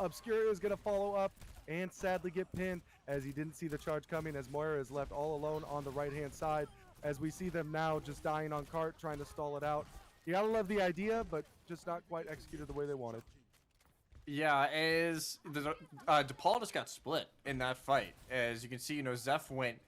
Speaker 1: Obscura is going to follow up and sadly get pinned as he didn't see the charge coming, as Moira is left all alone on the right-hand side. As we see them now just dying on cart, trying to stall it out. You gotta love the idea, but just not quite executed the way they wanted.
Speaker 2: Yeah, DePaul just got split in that fight. As you can see, Zeph went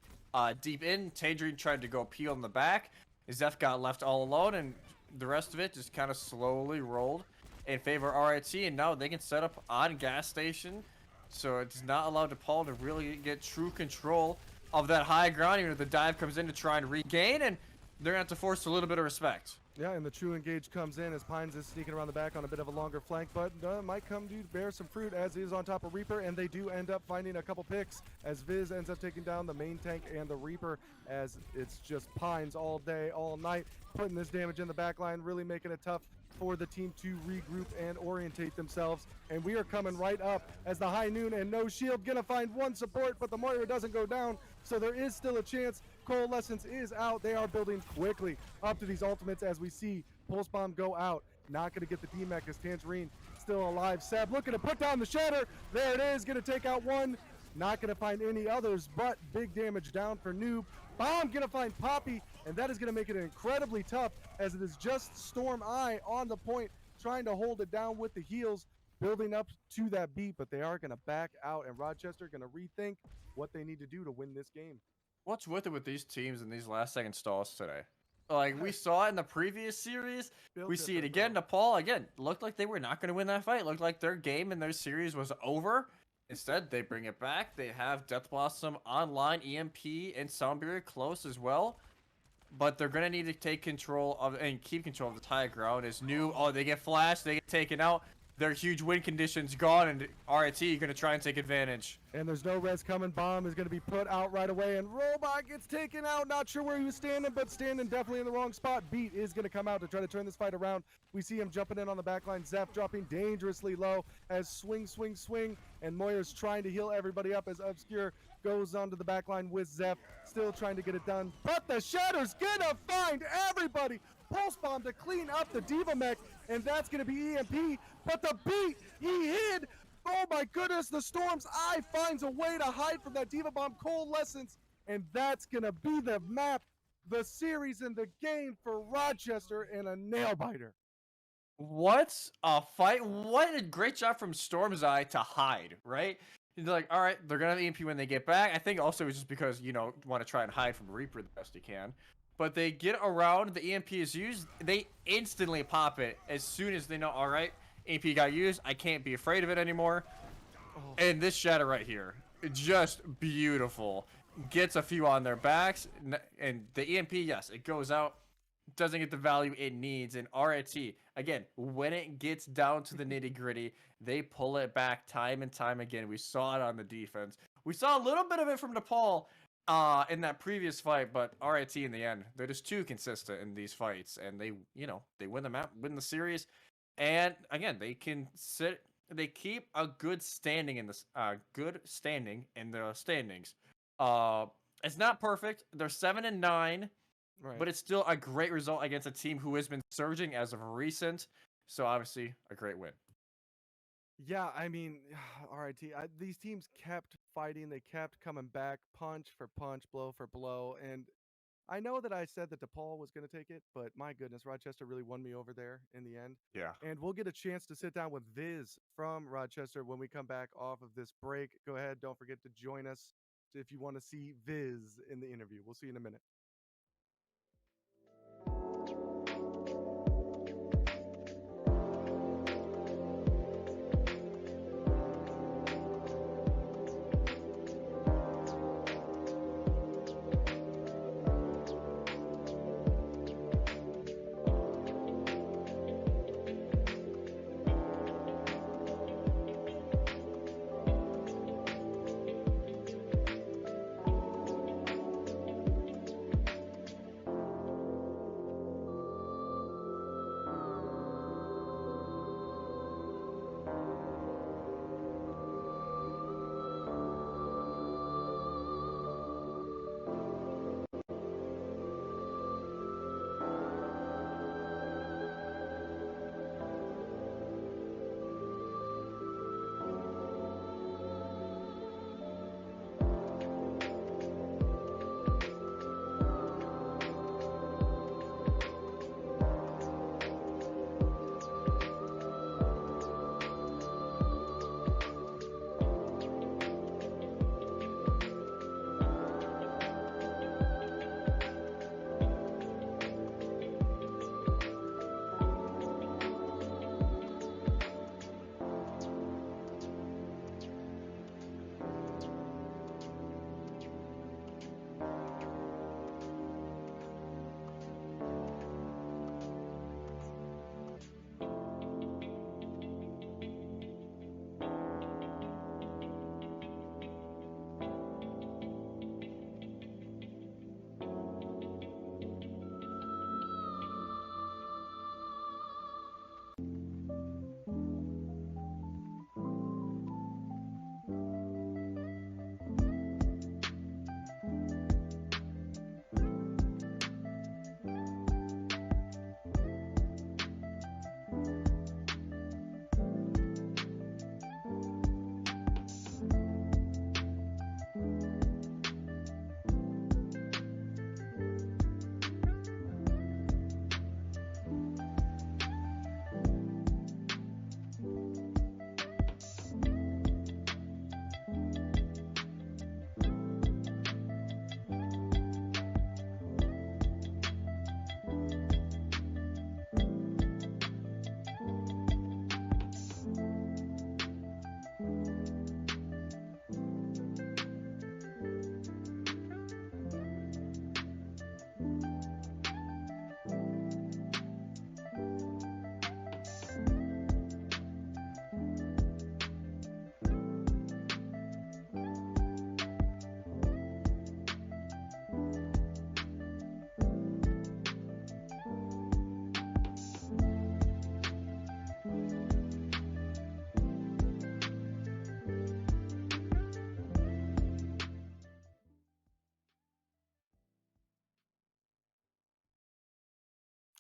Speaker 2: deep in. Tangerine tried to go peel in the back. Zeph got left all alone, and the rest of it just kind of slowly rolled in favor of RIT, and now they can set up on gas station. So it does not allow DePaul to really get true control of that high ground, even if the dive comes in to try and regain, and they're going to have to force a little bit of respect.
Speaker 1: Yeah, and the true engage comes in as Pines is sneaking around the back on a bit of a longer flank, but might come to bear some fruit as he is on top of Reaper, and they do end up finding a couple picks as Viz ends up taking down the main tank and the Reaper, as it's just Pines all day, all night, putting this damage in the back line, really making it tough for the team to regroup and orientate themselves. And we are coming right up as the High Noon and No Shield gonna find one support, but the Moira doesn't go down, so there is still a chance. Coalescence is out. They are building quickly up to these ultimates as we see Pulse Bomb go out. Not gonna get the DMAC as Tangerine still alive. Seb looking to put down the Shatter. There it is, gonna take out one. Not gonna find any others, but big damage down for Noob. Bomb gonna find Poppy, and that is gonna make it incredibly tough as it is just Storm Eye on the point, trying to hold it down with the heals, building up to that beat, but they are gonna back out, and Rochester gonna rethink what they need to do to win this game.
Speaker 2: What's with it with these teams in these last second stalls today? Like, we saw it in the previous series. We see it again. DePaul, again, looked like they were not going to win that fight. Looked like their game and their series was over. Instead, they bring it back. They have Death Blossom online, EMP, and Soundbarrier close as well. But they're going to need to take control of and keep control of the high ground. As new, they get flashed, they get taken out. Their huge win conditions gone, and RIT going to try and take advantage.
Speaker 1: And there's no res coming. Bomb is going to be put out right away, and Robot gets taken out. Not sure where he was standing, but standing definitely in the wrong spot. Beat is going to come out to try to turn this fight around. We see him jumping in on the back line. Zeph dropping dangerously low as swing, and Moyer's trying to heal everybody up as Obscure goes onto the back line with Zeph, still trying to get it done. But the Shatter's going to find everybody. Pulse Bomb to clean up the Diva mech, and that's going to be EMP. But the Beat, he hid. Oh my goodness, the Storm's Eye finds a way to hide from that Diva Bomb Coalescence, and that's going to be the map, the series, and the game for Rochester, and a nail biter.
Speaker 2: What a fight. What a great job from Storm's Eye to hide, right? He's like, all right, they're going to have EMP when they get back. I think also it's just because, want to try and hide from Reaper the best you can. But they get around, the EMP is used, they instantly pop it as soon as they know, all right, EMP got used, I can't be afraid of it anymore. And this Shatter right here, just beautiful. Gets a few on their backs, and the EMP, yes, it goes out, doesn't get the value it needs. And RIT, again, when it gets down to the nitty-gritty, they pull it back time and time again. We saw it on the defense. We saw a little bit of it from DePaul in that previous fight, but RIT in the end, they're just too consistent in these fights, and they win the map, win the series, and again, they keep a good standing in this, in the standings. It's not perfect. They're 7-9, right, but it's still a great result against a team who has been surging as of recent. So obviously, a great win.
Speaker 1: Yeah, I mean, RIT, these teams kept fighting. They kept coming back, punch for punch, blow for blow. And I know that I said that DePaul was going to take it, but my goodness, Rochester really won me over there in the end.
Speaker 2: Yeah.
Speaker 1: And we'll get a chance to sit down with Viz from Rochester when we come back off of this break. Go ahead. Don't forget to join us if you want to see Viz in the interview. We'll see you in a minute.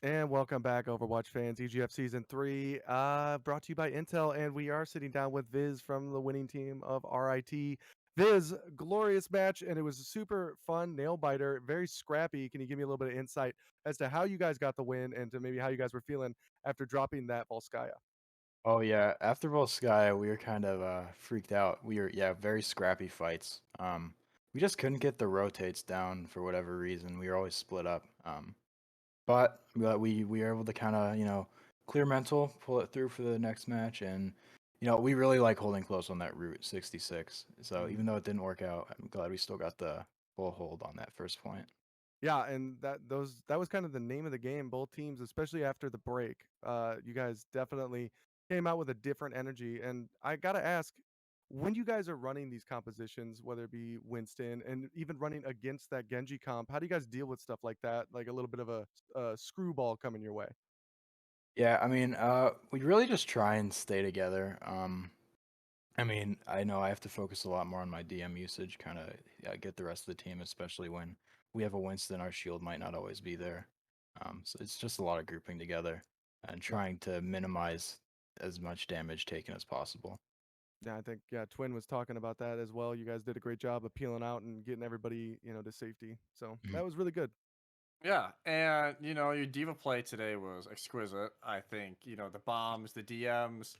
Speaker 1: And welcome back, Overwatch fans. EGF Season 3, brought to you by Intel. And we are sitting down with Viz from the winning team of RIT. Viz, glorious match, and it was a super fun nail biter, very scrappy. Can you give me a little bit of insight as to how you guys got the win and to maybe how you guys were feeling after dropping that Volskaya?
Speaker 3: Oh yeah, after Volskaya, we were kind of freaked out. We were very scrappy fights. We just couldn't get the rotates down for whatever reason. We were always split up. But we were able to kind of clear mental, pull it through for the next match, and we really like holding close on that Route 66. So
Speaker 1: Mhm.
Speaker 3: even though it didn't work out, I'm glad we still got the full hold on that first point.
Speaker 1: Yeah, and that was kind of the name of the game. Both teams, especially after the break, you guys definitely came out with a different energy. And I gotta ask, when you guys are running these compositions, whether it be Winston and even running against that Genji comp, how do you guys deal with stuff like that? Like a little bit of a screwball coming your way.
Speaker 3: Yeah, I mean, we really just try and stay together. I mean, I know I have to focus a lot more on my DM usage, kind of get the rest of the team, especially when we have a Winston, our shield might not always be there. So it's just a lot of grouping together and
Speaker 1: Yeah.
Speaker 3: trying to minimize as much damage taken as possible.
Speaker 1: Yeah, I think Twin was talking about that as well. You guys did a great job of peeling out and getting everybody, to safety. So
Speaker 3: Mhm.
Speaker 1: that was really good.
Speaker 2: Yeah, and your diva play today was exquisite. I think the bombs, the DMs,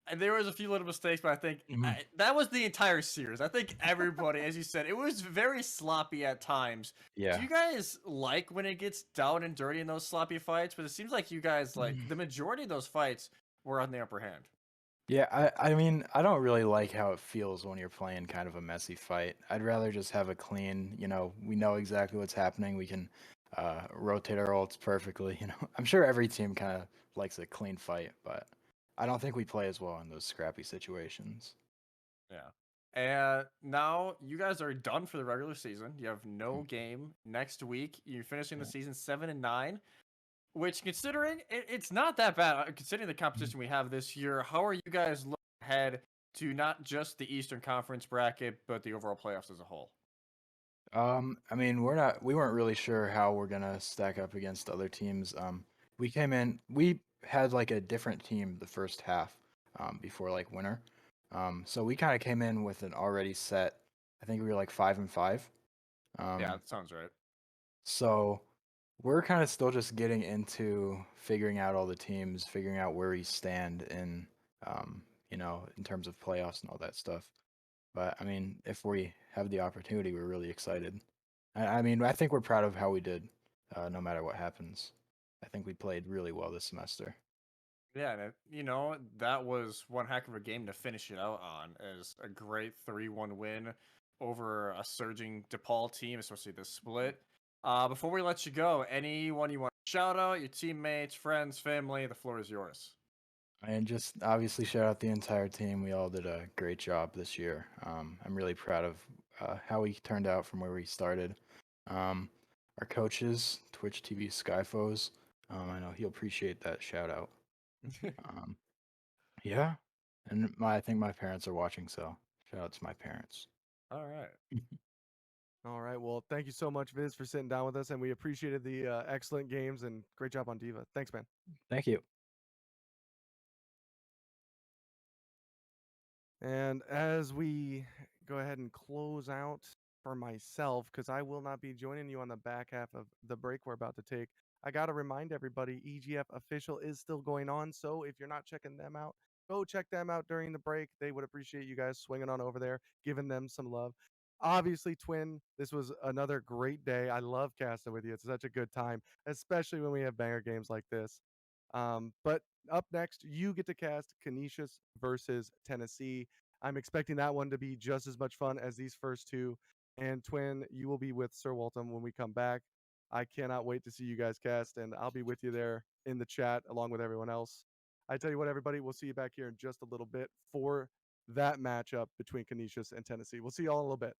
Speaker 2: and there was a few little mistakes, but I think
Speaker 3: Mhm.
Speaker 2: that was the entire series. I think everybody, as you said, it was very sloppy at times. Do
Speaker 3: Yeah.
Speaker 2: you guys like when it gets down and dirty in those sloppy fights? But it seems like you guys like
Speaker 3: Mhm.
Speaker 2: the majority of those fights were on the upper hand.
Speaker 3: Yeah, I mean, I don't really like how it feels when you're playing kind of a messy fight. I'd rather just have a clean, we know exactly what's happening. We can rotate our ults perfectly, I'm sure every team kind of likes a clean fight, but I don't think we play as well in those scrappy situations.
Speaker 2: Yeah. And now you guys are done for the regular season. You have no game next week. You're finishing the
Speaker 3: Yeah.
Speaker 2: season 7-9. Which, considering it's not that bad, considering the competition we have this year, how are you guys looking ahead to not just the Eastern Conference bracket, but the overall playoffs as a whole?
Speaker 3: I mean, we weren't really sure how we're gonna stack up against other teams. We had like a different team the first half, before like winter. So we kind of came in with an already set, I think we were like 5-5.
Speaker 2: Yeah,
Speaker 3: Um,
Speaker 2: that sounds right.
Speaker 3: so we're kind of still just getting into figuring out all the teams, figuring out where we stand in terms of playoffs and all that stuff. But I mean, if we have the opportunity, we're really excited. I mean, I think we're proud of how we did, no matter what happens. I think we played really well this semester.
Speaker 2: Yeah, and that was one heck of a game to finish it out on as a great 3-1 win over a surging DePaul team, especially the split. Before we let you go, anyone you want to shout out, your teammates, friends, family, the floor is yours.
Speaker 3: And just obviously shout out the entire team. We all did a great job this year. I'm really proud of how we turned out from where we started. Um, our coaches, Twitch TV Skyfoes, I know he'll appreciate that shout out. Um, yeah, and I think my parents are watching, so shout out to my parents.
Speaker 2: All right.
Speaker 1: All right. Well, thank you so much, Viz, for sitting down with us, and we appreciated the excellent games and great job on Diva. Thanks, man.
Speaker 3: Thank you.
Speaker 1: And as we go ahead and close out for myself, because I will not be joining you on the back half of the break we're about to take, I got to remind everybody EGF official is still going on. So if you're not checking them out, go check them out during the break. They would appreciate you guys swinging on over there, giving them some love. Obviously, Twin, this was another great day. I love casting with you. It's such a good time, especially when we have banger games like this. But up next, you get to cast Canisius versus Tennessee. I'm expecting that one to be just as much fun as these first two. And Twin, you will be with Sir Waltham when we come back. I cannot wait to see you guys cast, and I'll be with you there in the chat along with everyone else. I tell you what, everybody, we'll see you back here in just a little bit for that matchup between Canisius and Tennessee. We'll see you all in a little bit.